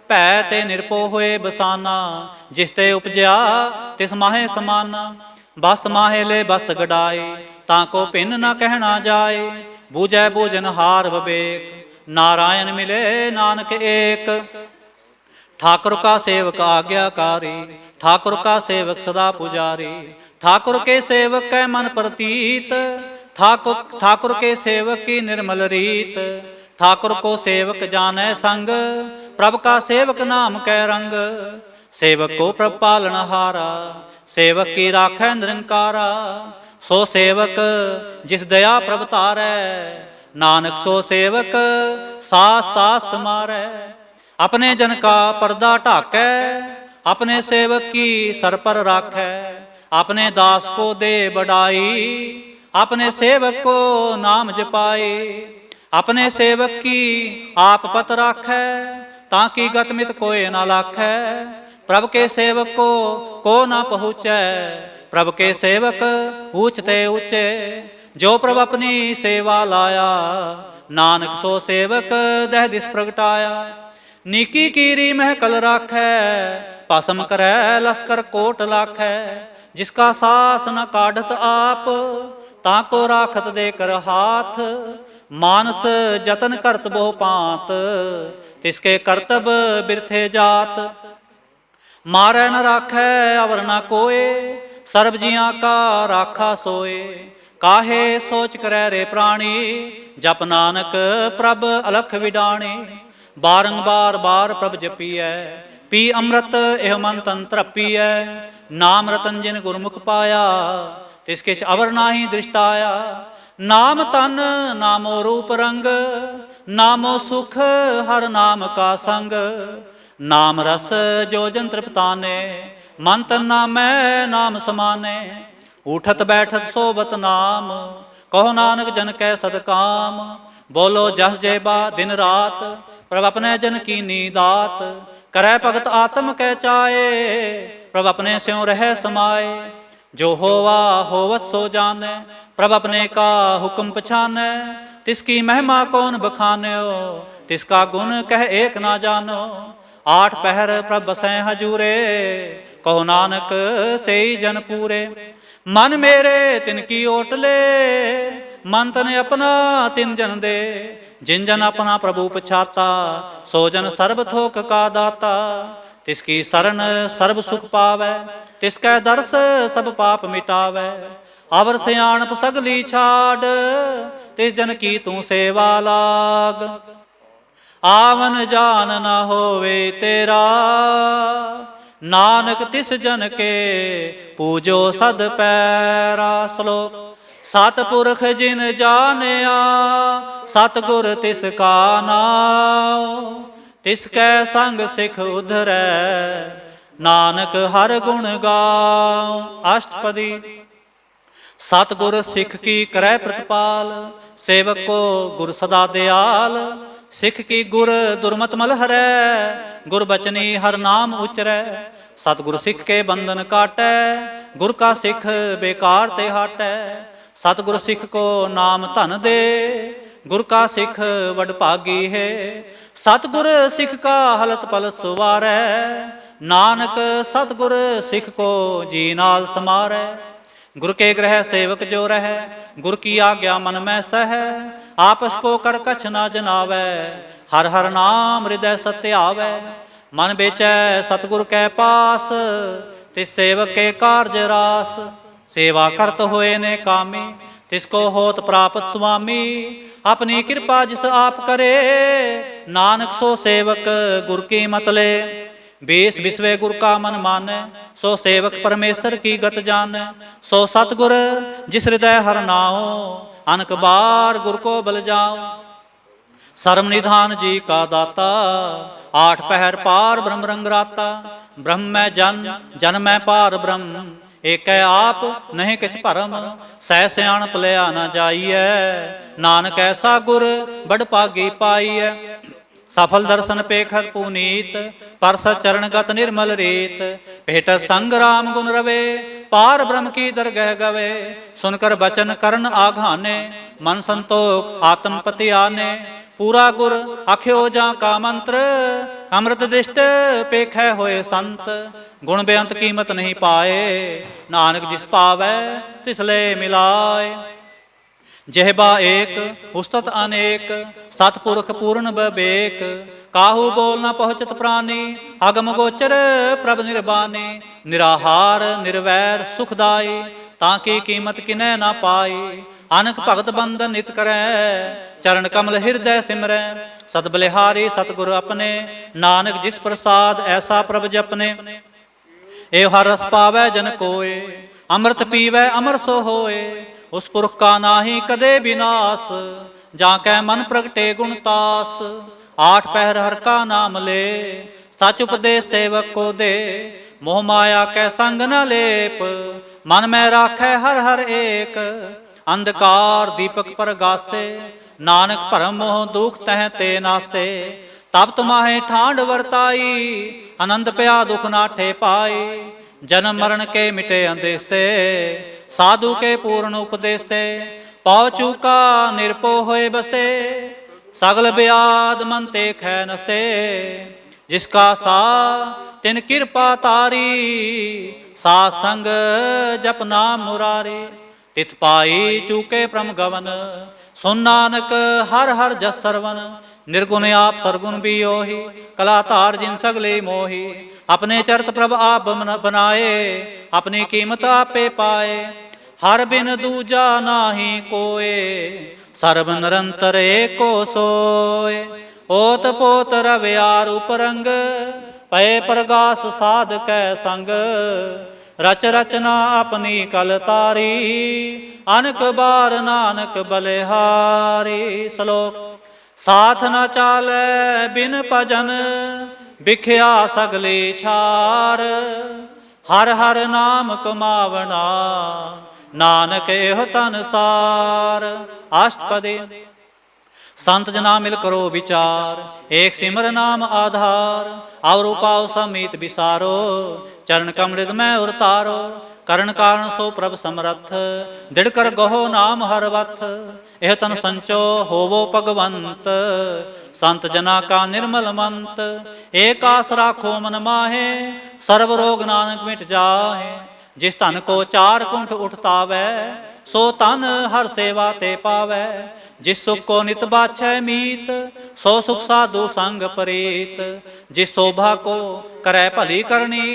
भै ते निरपो होए बसाना, जिस ते उपजया तिस माहे समाना। बस्त माहे ले बस्त गड़ाए, ताको भिन्न न कहना जाए। बूझै बूझन हार विवेक, नारायण मिले नानक एक। ठाकुर का सेवक आज्ञाकारी, ठाकुर का सेवक सदा पुजारी। ठाकुर के सेवक कै मन प्रतीत, ठाकुर के सेवक की निर्मल रीत। ठाकुर को सेवक जानै संग, प्रभ का सेवक नाम कै रंग। सेवक को प्रभ पालनहारा, सेवक की राखै निरंकारा। सो सेवक जिस दया प्रभ तारै, नानक सो सेवक सास सास समारै। अपने जन का पर्दा ढाकै, अपने सेवक की सर पर राखै। अपने दास को दे बढ़ाई, अपने सेवक को नाम जपाए। अपने सेवक की आप पत राखै, ताकि गतमित कोय न लाखै। प्रभ के सेवक को न पहुँचै, प्रभ के सेवक ऊंचते ऊंचे। जो प्रभ अपनी सेवा लाया, नानक सो सेवक दह दिस प्रगटाया। नीकी कीरी महकल राखै, भस्म करै लश्कर कोट लाखै। जिसका सास न काढ़त आप, ताको राखत दे कर हाथ। मानस जतन करत बहु पांत, तिसके करतब बिरथे जात। मारै न राखै अवर न कोय, सर्ब जियां का राखा सोए। काहे सोच करै रे प्राणी, जप नानक प्रभ अलख विडाणी। बारंबार बार प्रभ जपीਐ, पी अमृत एह मन तन तरपीਐ। नाम रतन जिन गुरमुख पाया, तिस किछ अवर नाहि दृष्टाया। नाम तन नामो रूप रंग, नामो सुख हर नाम का संग। नाम रस जो जन तृप्ताने, मन तन नामै नाम समाने। उठत बैठत सोबत नाम, कहो नानक जन कै सदकाम। बोलो जस जेबा दिन रात, प्रभ अपने जन की नीदात। करै भगत आत्म कै चाए, प्रभ अपने स्यों रह समाए। जो होवा होवत सो जाने, प्रभ अपने का हुक्म पछाने। तिसकी महिमा कौन बखान्यो, तिसका गुण कह एक ना जानो। आठ पहर प्रभ बसै हजूरे, कहो नानक सेई जन पूरे। मन मेरे तिनकी ओटले, मन तन अपना तिन जन दे। जिन जन अपना प्रभु पछाता, सो जन सर्ब थोक का दाता। तिसकी शरण सर्ब सुख पावै, तिसकै दर्श सब पाप मिटावै। अवर सियाणप सगली छाड़, तिस जन की तू सेवा लाग। आवन जान न होवे तेरा, नानक तिस जन के पूजो सद पैरा। श्लोक। सतपुरख जिन जानिया सतगुर तिसका नाम, तिसकै संग सिख उधरै नानक हर गुण गाओ। अष्टपदी। सतगुर सिख की करै प्रतिपाल, सेवक को गुर सदा दयाल। सिख की गुर दुर्मत मल हरै, गुर बचनी हर नाम उचरै। सतगुर सिख के बंधन काटै, गुर का सिख बेकार ते हाटै। सतगुर सिख को नाम धन दे, गुर का सिख वड भागी है। सतगुर सिख का हलत पलत सुवारै, नानक सतगुर सिख को जी नाल समारै। गुर के ग्रह सेवक जो रहे, गुर की आज्ञा मन में सह। आपस को कर कछ न जनावै, हर हर नाम हृदय सत्य आवै। मन बेचै सतगुर कै पास, तिस सेवक के कार्य रास। सेवा करत होए ने कामी, तिसको होत प्राप्त स्वामी। अपनी कृपा जिस आप करे, नानक सो सेवक गुर की मत ले। बेस विश्वे गुर का मन मानै, सो सेवक परमेश्वर की गत जानै। सो सतगुर जिस हृदय हर नाओ, अनक बार गुर को बल जाओ। सर्व निधान जी का दाता, आठ पहर पार ब्रह्म रंग राता। ब्रह्म में जन, जन में पार ब्रह्म, एक आप नहीं किछ भरम। सह सियाणप लिया न जाइए, नानक ऐसा गुर बड़ भागी पाइए। सफल दर्शन पेखत पुनीत, परस चरणगत निर्मल रीत। भेट संग राम गुण रवे, पार ब्रह्म की दरगह गवे। सुनकर बचन करण आघाने, मन संतोख आत्मपति आने। पूरा गुर आख्यो जा का मंत्र, अमृत दृष्ट पेखै होए संत। गुण बेअंत कीमत नहीं पाए, नानक जिस पावै तिसले मिलाए। जेहबा एक उस्तत अनेक, सतपुरख पूर्ण बबेक। काहू बोल न पहुँचत प्राणी, अगम गोचर प्रभ निर्बानी। निराहार निर्वैर सुखदाई, ताकि कीमत किनै न पाई। अनक भगत बंधन नित करै, चरण कमल हृदय सिमरै। सत बलिहारी सतगुर अपने, नानक जिस प्रसाद ऐसा प्रभ जपने। ए हर रस पावै जन कोय, अमृत पीवै अमर सो होए। उस पुरख का नाही कदे विनाश, जाकै मन प्रगटे गुणतास। आठ पहर हर का नाम ले, सच उपदेश सेवक को दे। मोह माया कै संग न लेप, मन में राखै हर हर एक। अंधकार दीपक पर गासे, नानक भरम मोह दुख तह ते नासे। तब तुम्हारे ठांड वर्ताई, आनंद पया दुख नाठे पाई। जन्म मरण के मिटे अंदेसे, साधु के पूर्ण उपदेसे। पौ चूका निरपो होए बसे, सगल ब्याद मन ते खै नसे। जिसका सा तिन कृपा तारी, साथ संग जप नाम मुरारी। तित पाई चूके प्रम गवन, सुन नानक हर हर जस सरवन। निर्गुण आप सरगुण भी ओही, कलातार जिन सगले मोही। अपने चरत प्रभ आप बनाए, अपनी कीमत आपे पाए। हर बिन दूजा नाही कोय, सर्व निरंतर एको सोय। ओत पोत रवि आरूप रंग, पए प्रगास साध कै संग। रच रचना अपनी कल तारी, अनक बार नानक बलिहारी। श्लोक। साथ न चालै बिन भजन, बिख्या सगली छार। हर हर नाम कमावना, नानक एह तन सार। अष्टपदी। संत जना मिल करो विचार, एक सिमर नाम आधार। और उपाव समीत विसारो, चरण कमृत में उतारो। करण कारण सो प्रभ समरथ, दृढ़ कर गहो नाम हरवथ। एह तन संचो होवो भगवंत, संत जना का निर्मल मंत। एक आस राखो मन माहे, सर्व रोग नानक मिट जाहे। जिस धन को चार कुंठ उठतावै, सो तन हर सेवा ते पावै। जिस सुख को नित बाछै मीत, सो सुख साधु संग प्रीत। जिस शोभा को करै भली करनी,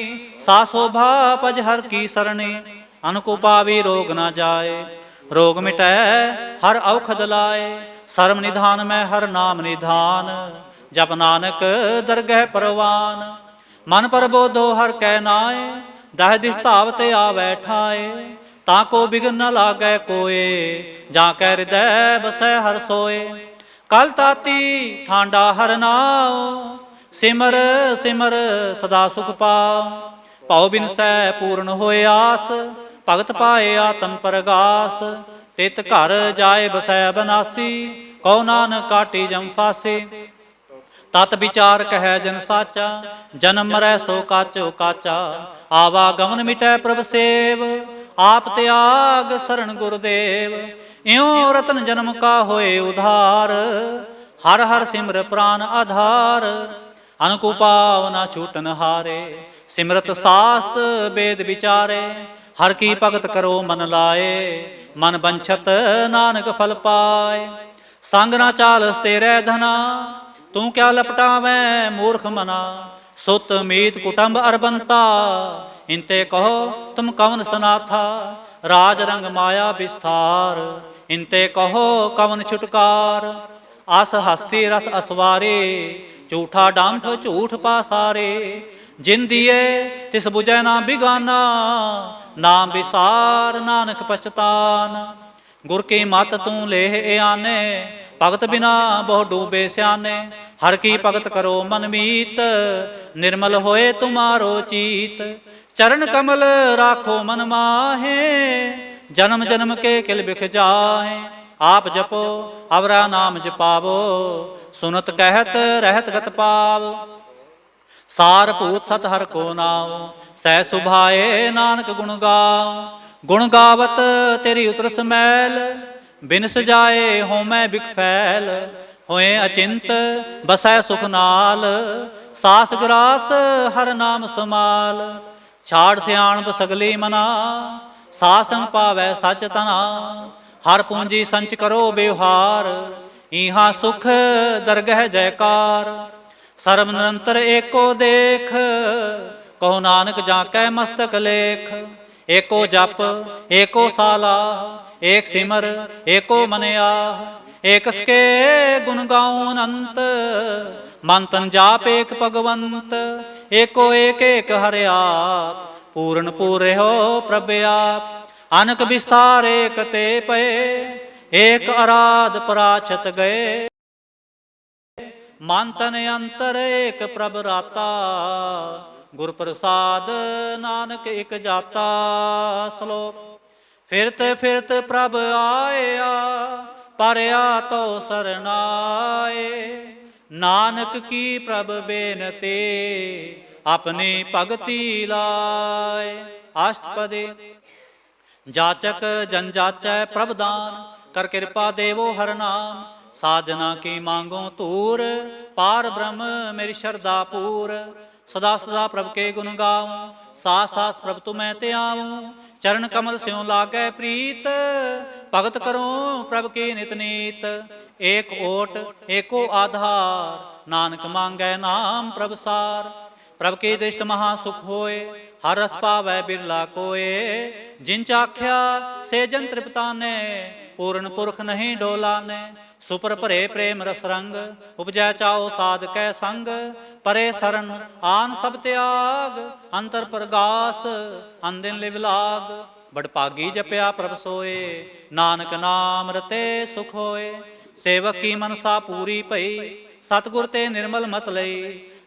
सा शोभा पज हर की सरणी। अनकुपावी रोग न जाए, रोग मिटै हर औखद लाए। सर्व निधान में हर नाम निधान, जप नानक दरगह परवान। मन प्रबोधो हर कै नाए, दह दिस धावत आवै ठाए। ताको बिघन न लागै कोय, जाकै हृदय बसै हर सोए। कल ताती ठांडा हर नाओ, सिमर सिमर सदा सुख पाओ। भाव बिन सै पूर्ण होए आस, भगत पाए आत्म परगास। तित घर जाए बसै बनासी, कहो नानक काटी जम फासे। तत विचार कह जन साचा, जन्म मरै सो काचो काचा। आवागमन मिटै प्रभ सेव, आप त्याग शरण गुरुदेव। इਉਂ रतन जन्म का होए उधार, हर हर सिमर प्राण आधार। अनकुपाव न छूटन हारे, सिमरत शास्त्र वेद विचारे। हर की भगत करो मन लाए, मन बंछत नानक फल पाए। संग न चालस तेरे धना, तू क्या लपटावै मूर्ख मना। सुत मीत कुटुंब अरबंता, इनते कहो तुम कवन सनाथा। राज रंग माया विस्तार, इनते कहो कवन छुटकार। आस हस्ती रथ असवारे, झूठा डांफ झूठ पासारे। जिन दिए तिस बुझै ना बिगाना, नाम विसार नानक पछतान। गुर की मत तू लेह आने, भगत बिना बहु डूबे स्याने। हर की भगत करो मन मीत, निर्मल होए तुम्हारो चीत। चरण कमल राखो मन माहे, जन्म जन्म के किल बिख जाहे। आप जपो अवरा नाम जपावो, सुनत कहत रहत गत पाव। सार भूत सत हर को नाव, सह सुभाए नानक गुण गाओ। गुण गावत तेरी उतरस मैल, बिन सजाए होमै बिख फैल। होए अचिंत बसै सुख नाल, सास ग्रास हर नाम समाल। छाड़ सियाणप सगली मना, सासंग पावै सच तना। हर पूंजी संच करो व्यवहार, इहाँ सुख दरगह जयकार। सर्व निरंतर एको देख, कहो नानक जाकै मस्तक लेख। एको जप एको साला, एक सिमर एको मनिया। एक सके गुण गाऊं अनंत, मन तन जाप एक भगवंत। एको एक एक हरि आप, पूर्ण पूरे हो प्रभ आप। अनक विस्तार एक ते पए, एक आराध पराछत गए। मन तन अंतर एक प्रभ राता, गुर प्रसाद नानक एक जाता। श्लोक। फिरत फिरत प्रभ आया, परया तो सरनाए। नानक की प्रभ बेनते, अपनी भगति लाए। अष्टपदी। जाचक जन जाचै प्रभ दान, कर कृपा देवो हर नाम। साजना की मांगो तूर, पार ब्रह्म मेरी श्रद्धा पूर। सदा सदा प्रभ के गुण गाऊं, सास सास प्रभ तुम्हें ते आऊं। चरण कमल स्यों लागै प्रीत, भगत करो प्रभ की नित नीत। एक ओट एको आधार, नानक मांगै नाम प्रभ सार। प्रभ की दृष्ट महा सुख होए, हर रस पावै बिरला कोय। जिन चाख्या से जन तृप्ताने, पूर्ण पुरख नहीं डोलाने। सुपर भरे प्रेम रस रंग, उपजै चाओ साध कै संग। परे सरन आन सब त्याग, अंतर प्रगास अंदिन लिव लाग। बड़ भागी जपया प्रभ सोए, नानक नाम रते सुख होए। सेवक की मनसा पूरी भई, सतगुर ते निर्मल मत लई।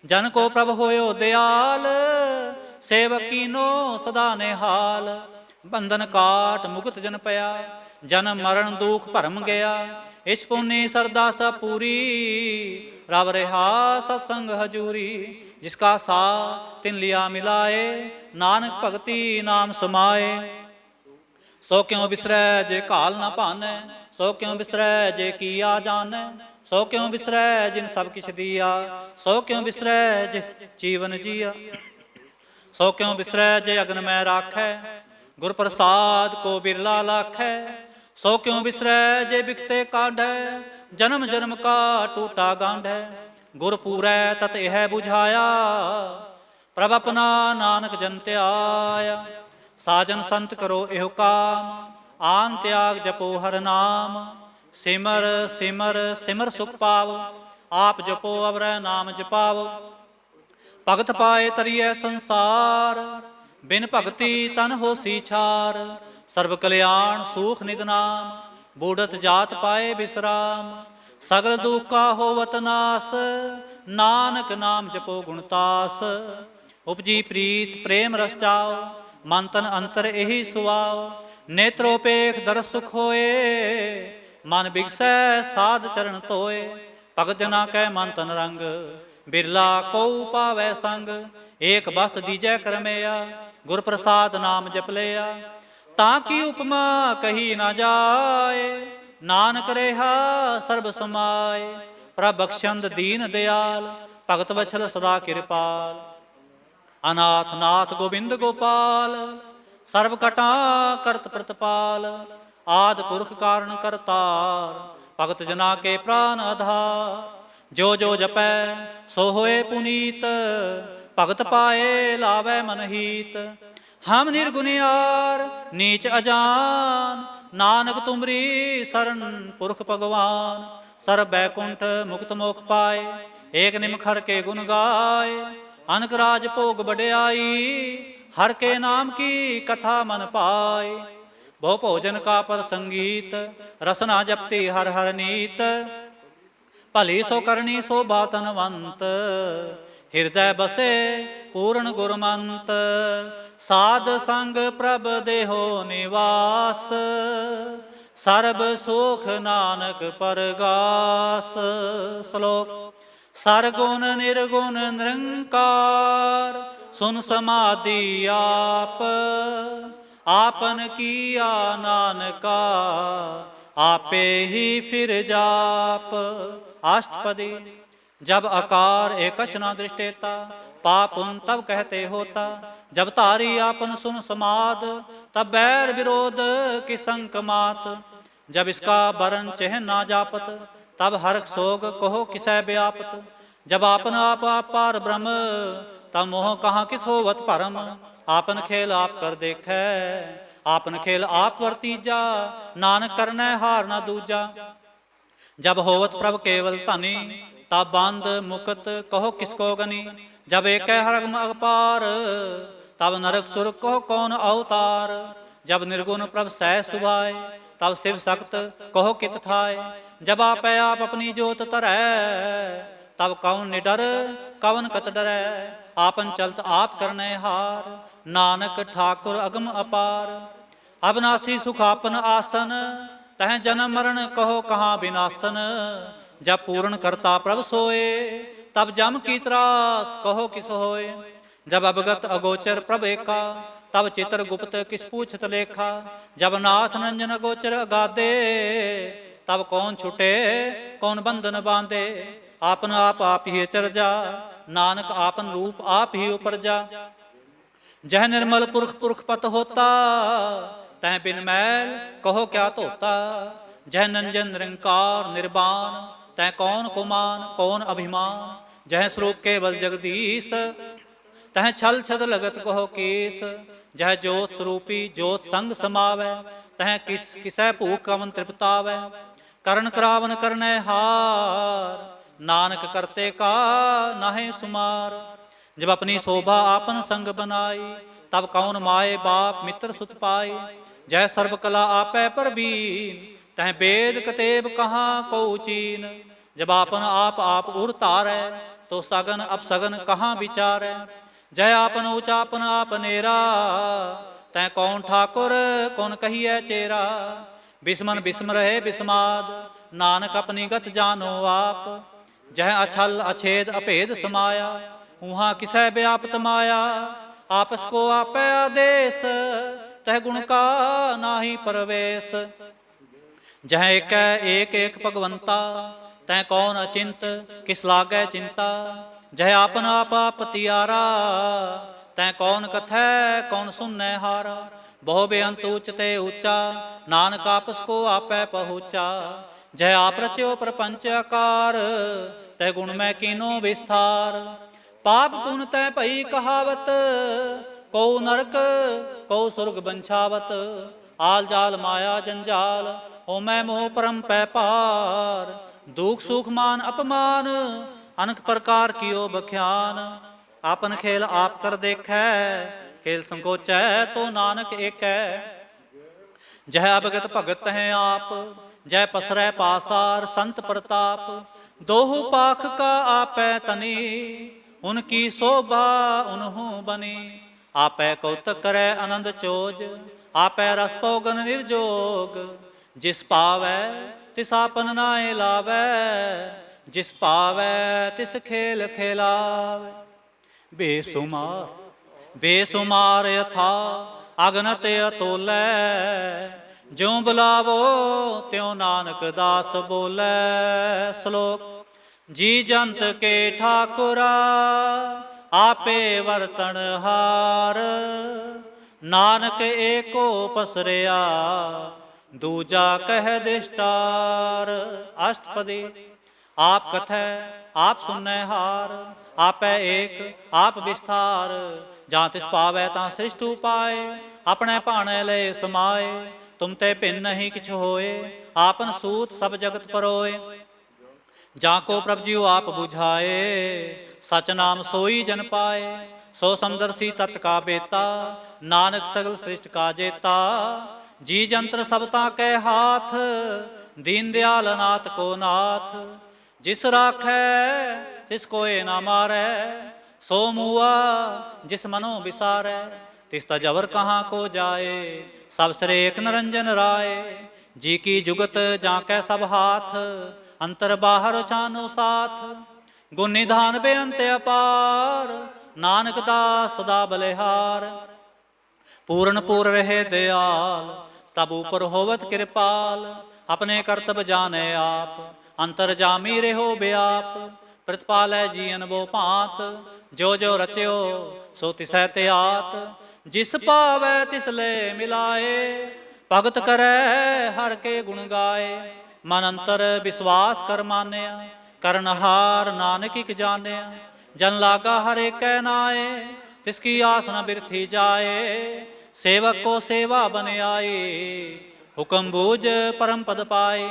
जन को प्रभ होयो दयाल, सेवक कीनो सदा निहाल। बंधन काट मुक्त जन पया, जन्म मरण दुख भरम गया। इस पुण्य सरदा सा पूरी, रव रहा सत्संग हजूरी। जिसका सा तिन लिया मिलाए, नानक भगति नाम समाए। सो क्यों बिसरै जे काल न भानै, सो क्यों बिसरै जे किया जानै। सो क्यों बिसरै जिन सब किछ दिया, सो क्यों बिसरै जे जीवन जिया। सो क्यों बिसरै जे अग्न में राखै, गुर प्रसाद को बिरला लाखै। सो क्यों बिसरै जे बिखते काढ़ै, जन्म जन्म का टूटा गांढै। गुर पूरै तत यह बुझाया, प्रभ अपना नानक जन त्याया। साजन संत करो एहो काम, आन त्याग जपो हर नाम। सिमर सिमर सिमर सुख पाव, आप जपो अवरै नाम जपाव। ਭਗਤ ਪਾਏ ਤਰੀਐ ਸੰਸਾਰ, ਬਿਨ ਭਗਤੀ ਤਨ ਹੋਸੀ ਛਾਰ। ਸਰਬ ਕਲਿਆਣ ਸੂਖ ਨਿਦ ਨਾਮ, ਬੂढ़त जात पाए विश्राम। सगल दुख का होवत नास, नानक नाम जपो गुणतास। उपजी प्रीत प्रेम रस चाओ, मन तन अंतर एही सुआओ। नेत्रोपेख दरस सुख होए, मन बिगसै साध चरण तोए। भगत जना कै मन तन रंग, बिरला को पावै संग। एक बस्त दीजै करमैया, गुर प्रसाद नाम जप लिया। ताकि उपमा कही न जाए, नानक रेहा सर्ब समाए। प्रभ बख्शंद दीन दयाल, भगत वछल सदा कृपाल। अनाथ नाथ गोविंद गोपाल, सर्व कटा करत प्रतिपाल। आद पुरख कारण करतार, भगत जना के प्राण आधार। जो जो जपै सो होए पुनीत, भगत पाए लावै मनहीत। हम निर्गुनियार नीच अजान, नानक तुमरी शरण पुरख भगवान। सर्व बैकुंठ मुक्त मोख पाए, एक निमखर के गुण गाए। अनक राज भोग बड़ियाई, हर के नाम की कथा मन पाए। बहु भोजन का पर संगीत, रसना जपती हर हर नीत। भली सो करनी शोभा तनवंत, हृदय बसे पूर्ण गुरमंत। साध संग प्रभ देहो निवास, सर्ब सुख नानक परगास। श्लोक। सरगुण निर्गुण निरंकार, सुन समाधि आप। आपन किया नानका, आपे ही फिर जाप। अष्टपदी। जब आकार एकच न दृष्टेता, पाप पुन तब कहते होता। जब तारी आपन सुन समाद, तब बैर विरोध की संक मात। जब इसका बरन चेहन ना जापत, तब हर्ष सोग कहो किसै व्यापत। जब आपन आप पार ब्रह्म, तब मोह कहाँ किस होवत परम। आपन खेल आप कर देखै, आपन खेल आप वर्तीजा। नानक करनै हार न दूजा। जब होवत प्रभ केवल धनी, तब बंद मुकत कहो किसको गनी। जब एक हरगम अपार, तब नरक सुर कहो कौन अवतार। जब निर्गुण प्रभ सह सुभाए, तब शिव सख्त कहो कित थाय। जब आपै आप अपनी जोत तरै, तब कौन निडर कवन कत डरै। आपन चलत आप करनै हार, नानक ठाकुर अगम अपार। अविनाशी सुख आपन आसन, तह जन्म मरण कहो कहाँ विनाशन। जब पूर्ण करता प्रभ सोए, तब जम की त्रास कहो किस होए। जब अवगत अगोचर प्रभ एका, तब चित्र गुप्त किस पूछत लेखा। जब नाथ नंजन अगोचर अगाधे, तब कौन छुटे कौन बंधन बांधे। आपन आप ही चरजा, नानक आपन रूप आप ही उपरजा। जह निर्मल पुरख पुरख पत होता, तह बिन मैल कहो क्या धोता। जह नंजन निरंकार निर्वाण, तै कौन कुमान कौन अभिमान। जह स्वरूप केवल जगदीश, तह छल छद लगत कहो कीस। जह जोत स्वरूपी जोत संग समावै, तह किसै भूख कवन तृप्तावै। करण करावन करनै हार, नानक करते का नाहे सुमार। जब अपनी शोभा आपन संग बनाई, तब कौन माए बाप मित्र सुत पाई। जह सर्व कला आपै परबीन, तह वेद कतेब कहाँ को चीन। जब आपन आप उर तारै, तो सगन अपसगन कहाँ विचारै। जय आपन ऊचापन आप नेरा, तै कौन ठाकुर कौन कहिए चेरा। बिस्मन बिस्म रहे बिस्माद, नानक अपनी गत जानो आप। जह अछल अछेद अभेद समाया, उहाँ किसै व्यापत माया। आपस को आपै आदेश, तह गुण का नाही परवेश। जह एक एक भगवंता, तै कौन अचिंत किस लागै चिंता। जह आपन आप तियारा, तै कौन कथै कौन सुननै हारा। बहु बेअंत ऊच ते ऊंचा, नानक आपस को आपै पहुँचा। जय आप रच्यो प्रपंच आकार, तै गुण मैं कीनो विस्तार। पाप पुन तै भई कहावत, को नरक को सुरग बंछावत। आल जाल माया जंजाल, हो मैं मोह परम पै पार। दुख सुख मान अपमान, अनक प्रकार कियो बख्यान। आपन खेल आप कर देखै, खेल संकोचै तो नानक एकै। जह अवगत भगत हैं आप, जय पसरै पासार संत प्रताप। दोहु पाख का आपै तनी, उनकी शोभा उन्हूं बनी। आपै कौतक करै आनंद चोज, आपै रस पौगन निर्जोग। जिस पावै तिस आपन नाए लावै, जिस पावै तिस खेल खेलावै। बेसुमार बेसुमार यथा अगनत अतोलै, ज्यों बुलावो त्यों नानक दास बोलै। श्लोक। जी जंत के ठाकुरा आपे वर्तन हार, नानक एको पसरिया दूजा कह दिष्टार। अष्टपदी। आप कथै आप सुनै हार, आपै एक आप विस्तार। जहाँ तिस पावै तां सृष्ट उपाय, अपने भाणे लय समाए। तुम ते भिन्न नहीं किछ होए, आपन सूत सब जगत परोए। जाको प्रभ जीव आप बुझाए, सच नाम सोई जन पाए। सो समदर्शी तत् का बेता, नानक सगल सृष्ट का जेता। जी जंत्र सबता कै हाथ, दीन दयाल नाथ को नाथ। जिस राखै तिस कोय ना मारै, सो मुआ जिस मनो विसारै। तिस तजवर कहाँ को जाए, सब सिरे एक निरंजन राय। जी की जुगत जाकै सब हाथ, अंतर बाहर छानो साथ। गुण निधान बेअंत अपार, नानक दास सदा बलिहार। पूर्ण पूर रहे दयाल, सब ऊपर होवत कृपाल। अपने कर्तव्य जाने आप, अंतर जामी रहो व्याप। प्रतिपालै जीअन वो भांत, जो जो रच्यो सो तिसै त्यात। जिस पावै तिस ले मिलाए, भगत करै हर के गुण गाए। मन अंतर विश्वास कर मानया, करनहार नानक इक जानिया। जन लागा हर एक नाए, तिसकी आस न बिरथी जाए। सेवक को सेवा बन आई, हुक्म बूझ परम पद पाए।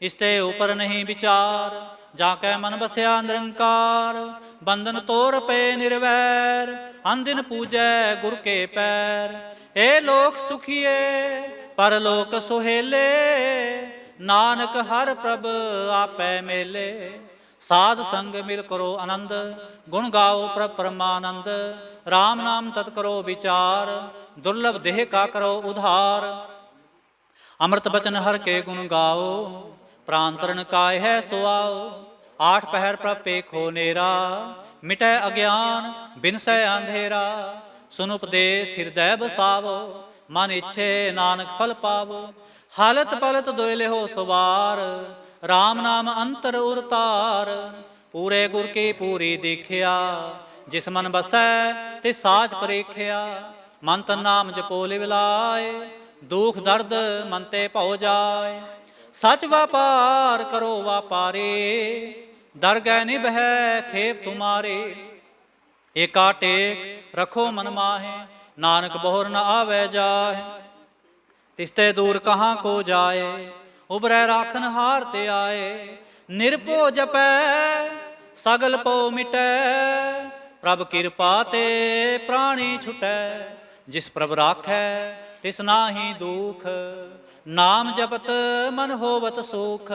इसते ऊपर नहीं विचार, जाकै मन बसया निरंकार। बंधन तोड़ पे निर्वैर, अनदिन पूजै गुर के पैर। ए लोक सुखिए परलोक सुहेले, नानक हर प्रभ आपै मेले। साध संग मिल करो आनंद, गुण गाओ प्रभ परमानंद। राम नाम तत् करो विचार, दुर्लभ देह का करो उधार। अमृत बचन हर के गुण गाओ, प्राण तरण काय है सुआओ। आठ पहर प्रभ पेखो नेरा, मिटै अज्ञान बिनसै अंधेरा। सुन उपदेश हृदय बसावो, मन इच्छे नानक फल पावो। हालत पलत दोयले हो सुवार, राम नाम अंतर उरतार। पूरे गुर की पूरी दीखिया, जिस मन बसै तिस साच परीखिया। मन तन नाम जपो लिव लाए, दुख दर्द मन ते भौ जाए। सच व्यापार करो व्यापारी, दरगह निभै खेप तुम्हारी। एका टेक रखो मन माहे, नानक बोहर न आवे जाए। तिसते दूर कहाँ को जाए, उबरै राखन हार ते आए। निरपो जपै सगल पो मिटै, प्रभ कृपा ते प्राणी छुटै। जिस प्रभ राखै तिस नाहि दुख, नाम जपत मन होवत सुख।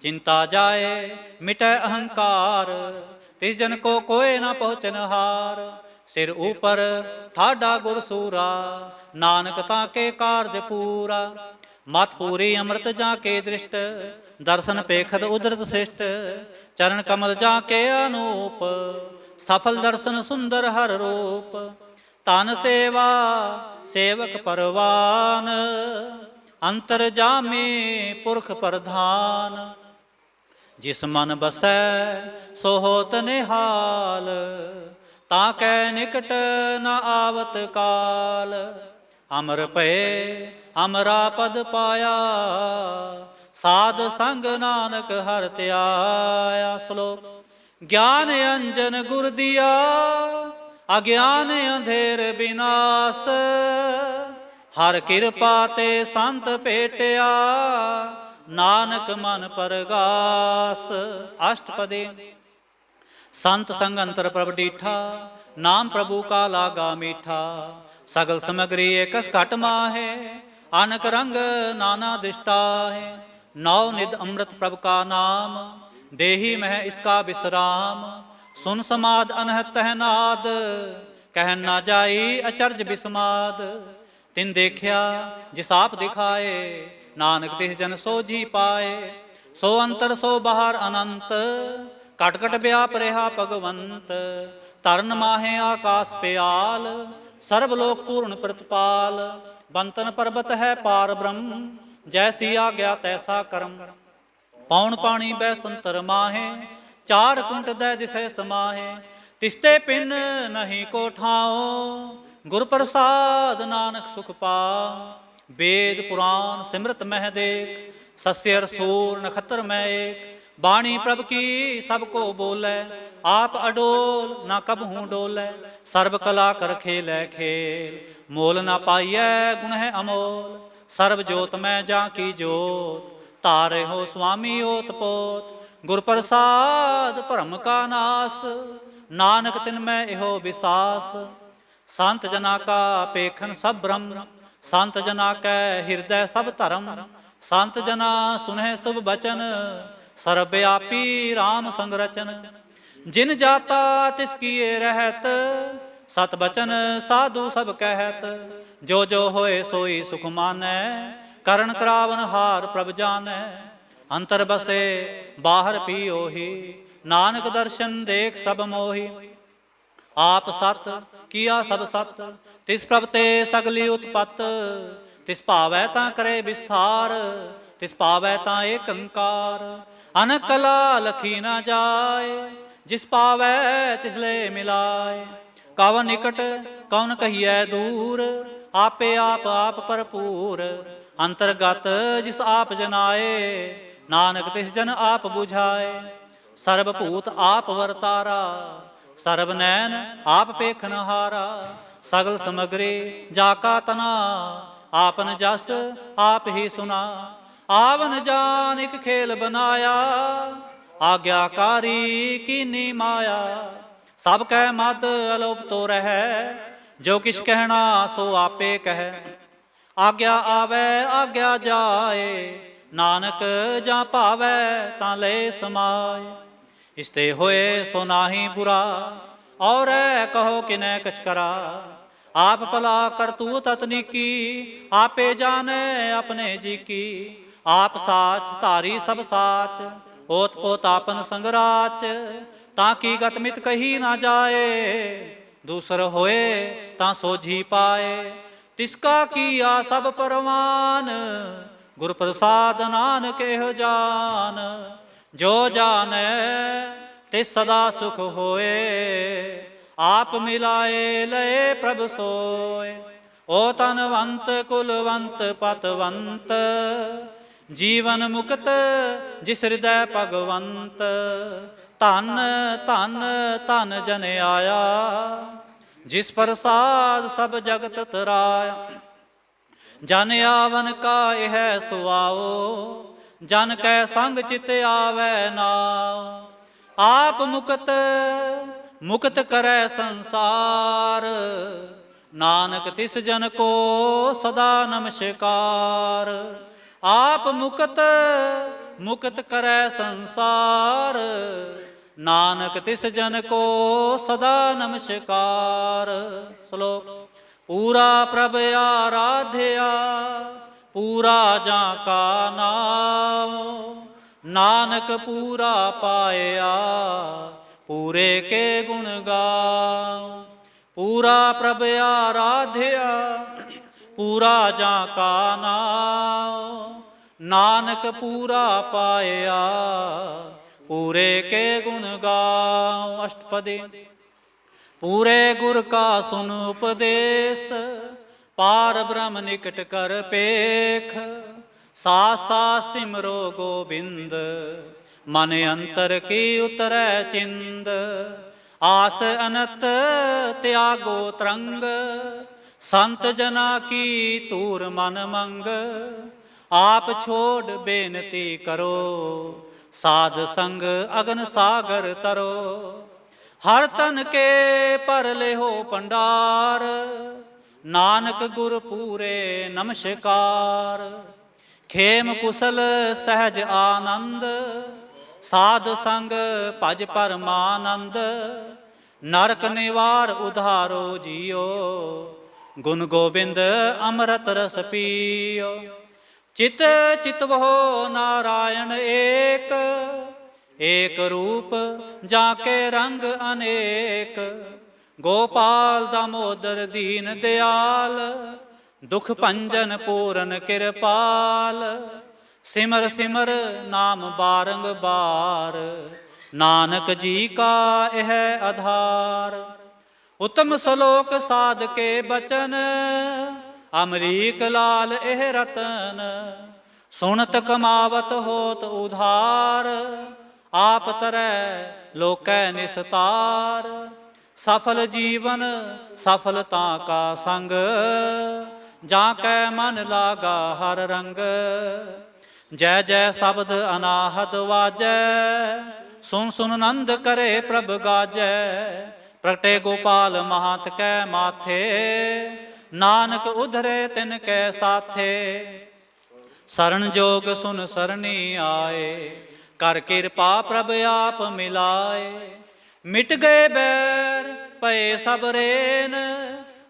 चिंता जाए मिटै अहंकार, तिस जन को कोय न पहुँचन हार। सिर ऊपर ठाडा गुर सूरा, नानक ताके कार्य पूरा। मत पूरी अमृत जाके दृष्ट, दर्शन पेखत उदरत श्रेष्ठ। चरण कमल जाके अनूप, सफल दर्शन सुंदर हर रूप। तन सेवा सेवक परवान, अंतर जामे पुरख प्रधान। जिस मन बसै सो होत निहाल, ताकै निकट न आवत काल। अमर भये अमरा पद पाया, साध संग नानक हर त्याया। श्लोक। ज्ञान अंजन गुर दिया, अज्ञान अंधेर विनाश। हर कृपा ते संत भेटिया, नानक मन परगास। अष्टपदी। संत संग अंतर प्रभ डीठा, नाम प्रभु का लागा मीठा। सगल समग्री एकस घट माहे, अनक रंग नाना दृष्टा है। नौ निध अमृत प्रभ का नाम, देही मह इसका विश्राम। सुन समाद अनहत तहनाद, कह ना जाई अचरज बिस्माद। तिन देखिया जिस आप दिखाए, नानक तिस जन सो जी पाए। सो अंतर सो बाहर अनंत, कट कट व्याप रहा भगवंत। तरन माहे आकाश प्याल, सर्वलोक पूर्ण प्रतिपाल। बंतन पर्वत है पार ब्रह्म, जैसी आज्ञा तैसा कर्म। पौन पाणी बैसंतर माहे, चार कुंट दै दिशे समाहे। तिस्ते पिन नहीं को ठाओ, गुर प्रसाद नानक सुख पाओ। वेद पुराण सिमरत मह देख, सस्यर सूर नखत्र में एक। बाणी प्रभ की सबको बोले, आप अडोल ना कब हूँ डोले। सर्व कला कर खेलै खेल, मोल ना पाइयै गुण है अमोल। सर्व जोत में जा की जोत, तारे हो स्वामी ओत पोत। गुर प्रसाद भरम का नाश, नानक तिन में इहो विसास। संत जना का पेखन सब ब्रह्म, संत जना कै हृदय सब धर्म। संत जना सुनह शुभ बचन, सर्वव्यापी राम संग रचन। जिन जाता तिसकी रहत, सत बचन साधु सब कहत। जो जो होए सोई सुख मानै, करण करावन हार प्रभ जानै। अंतर बसे बाहर पियोही, नानक दर्शन देख सब मोही। आप सत किया सब सत, तिस प्रभ ते सगली उत्पत। तिस भावै तां करे विस्तार, तिस पावै तां एक अंकार। अनक कला लखी न जाए, जिस पावै तिसले मिलाए। कवन निकट कौन कहिए दूर, आपे आप आप भरपूर। अंतर्गत जिस आप जनाए, नानक तिस जन आप बुझाए। सर्वभूत आप वरतारा, सर्व नैन आप पेखनहारा। सगल समग्री जाका तना, आपन जस आप ही सुना। आवन जान एक खेल बनाया, आज्ञाकारी कीनी माया। सब कह मद अलोप तो रह, जो किछ कहना सो आपे कह। आज्ञा आवे आज्ञा जाए, नानक जा भावै तां ले समाए। इसते होए सो नाही बुरा, और कहो किनै कछ करा। आप भला करतू ततनीकी, आपे जाने अपने जी की। आप साच धारी सब साच, ओत पोत आपन संगराच। ताकि गतमित कही ना जाए, दूसर होए तां सोझी पाए। तिसका किया सब परवान, गुर प्रसाद नानक एहो जान। जो जाने तिस सदा सुख होए, आप मिलाए लए प्रभ सोए। ओ तनवंत कुलवंत पतवंत, जीवन मुक्त जिस हृदय भगवंत। धन धन धन जन आया, जिस प्रसाद सब जगत तराया। जन आवन का यह सुआओ, जन कै संग चित आवे नाओ। आप मुक्त मुक्त करे संसार, नानक तिस जन को सदा नमस्कार। आप मुक्त मुक्त करे संसार, नानक तिस जन को सदा नमस्कार। श्लोक। पूरा प्रभ आराध्या, पूरा जाका नाम। नानक पूरा पाया, पूरे के गुण गाओ। पूरा प्रभ आराध्या, पूरा जाका नाम। नानक पूरा पाया, पूरे के गुण गाओ। अष्टपदी। पूरे गुर का सुन उपदेश, पार ब्रह्म निकट कर पेख। साथ साथ सिमरो गोविंद, मन अंतर की उतरै चिंद। आस अनत त्यागो तरंग, संत जना की तूर मन मंग। आप छोड़ बेनती करो, साध संग अगन सागर तरो। हर तन के पर लेहो भंडार, नानक गुर पूरे नमस्कार। खेम कुशल सहज आनंद, साध संग भज परमानंद। नरक निवार उधारो जियो, गुण गोबिंद अमृत रस पियो। चित चितवहो नारायण एक, एक रूप जाके रंग अनेक। गोपाल दामोदर दीन दयाल, दुख भंजन पूरन कृपाल। सिमर सिमर नाम बारंबार, नानक जी का यह आधार। उत्तम श्लोक साध के बचन, अमरीक लाल एह रतन। सुनत कमावत होत उधार, आप तरह लोकै निस्तार। सफल जीवन सफलता का संग, जाकै मन लागा हर रंग। जय जय शब्द अनाहत वाजै, सुन सुन नंद करे प्रभ गाजै। प्रगटे गोपाल महत कै माथे, नानक उधरे तिनकै साथे। शरण जोग सुन सरनी आए, कर कृपा प्रभ आप मिलाए। मिट गए बैर पए सब रेन,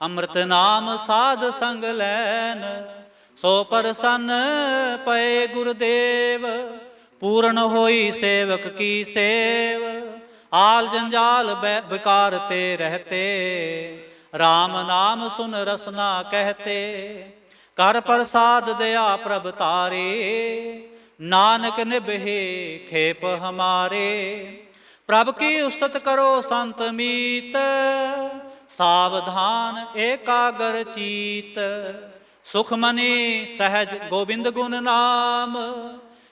अमृत नाम साध संग लैन। सो प्रसन्न पए गुरुदेव, पूर्ण होई सेवक की सेव। आल जंजाल बेकार ते रहते, राम नाम सुन रसना कहते। कर प्रसाद दया प्रभ तारे, नानक निभे खेप हमारे। प्रभ की उस्तत करो संत मीत, सावधान एकाग्र चीत। सुख मनी सहज गोविंद गुण नाम,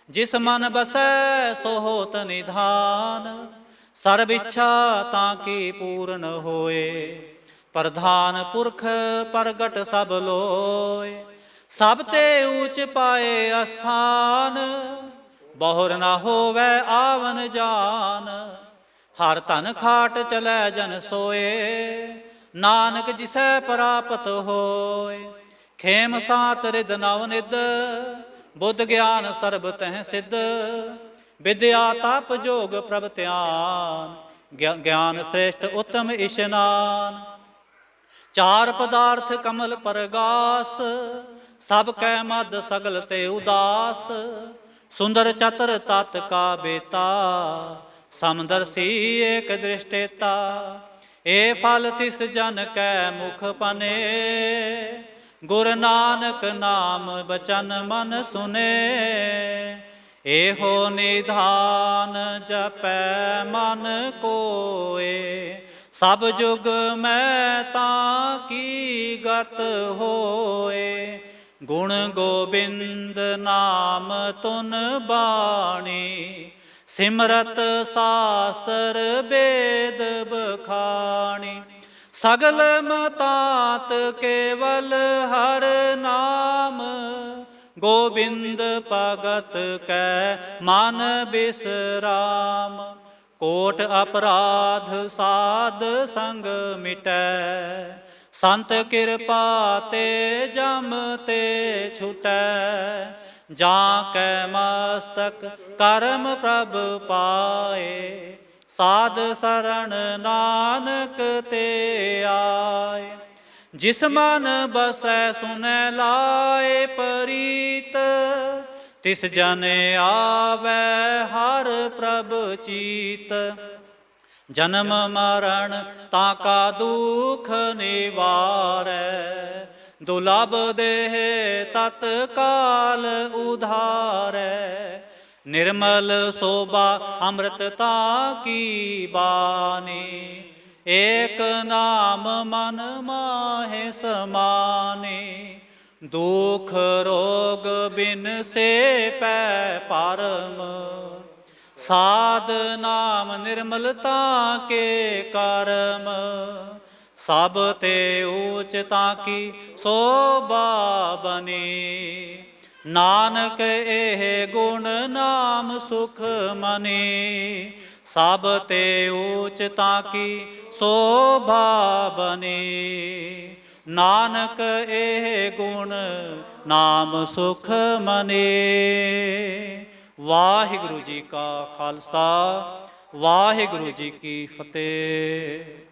जिस मन बसै सो होत निधान। सर्व इच्छा ताकि पूर्ण होए, प्रधान पुरख प्रगट सब लोय। सब ते ऊंच पाए अस्थान, बहुर न होवै आवन जान। हर धन खाट चलै जन सोए, नानक जिसै प्राप्त होय। खेम सात रिद नव निद, बुद्ध ज्ञान सर्ब तह सिद्ध। विद्या तप जोग प्रभ ध्यान, ज्ञान श्रेष्ठ उत्तम इशनान। चार पदार्थ कमल परगास, सब कै मद सगल ते उदास। सुंदर चतर तत् का बेता, समदर्शी एक दृष्टेता। ए फल तिस जन कै मुख पने, गुर नानक नाम बचन मन सुने। एहो निधान जपै मन कोय, सब जुग मैं ताकी गत होए। गुण गोबिंद नाम तुन बाणी, सिमरत शास्त्र वेद बखाणी। सगल मतात केवल हर नाम, गोविंद भगत कै मन बिसराम। कोट अपराध साध संग मिटै, संत कृपा ते जम ते छुटै। जाकै मस्तक कर्म प्रभ पाए, साध शरण नानक ते आए। जिस मन बसै सुनै लाए परीत, तिस जन आवै हर प्रभ चीत। जन्म मरण ताका दुख निवारै, दुलभ देह तत्काल उधारै। निर्मल शोभा अमृतता की बानी, एक नाम मन माहे समाने। दुख रोग बिन से पै परम, साध नाम निर्मलता के कर्म। सब ते ऊचता की शोभा बनी, नानक एह गुण नाम सुख मनी। ਸਭ ਤੇ ਊਚ ਤਾਂ ਕੀ ਸੋਭਾ ਬਨੇ। ਨਾਨਕ ਇਹ ਗੁਣ ਨਾਮ ਸੁਖ ਮਨੇ। ਵਾਹਿਗੁਰੂ ਜੀ ਕਾ ਖਾਲਸਾ, ਵਾਹਿਗੁਰੂ ਜੀ ਕੀ ਫਤਿਹ।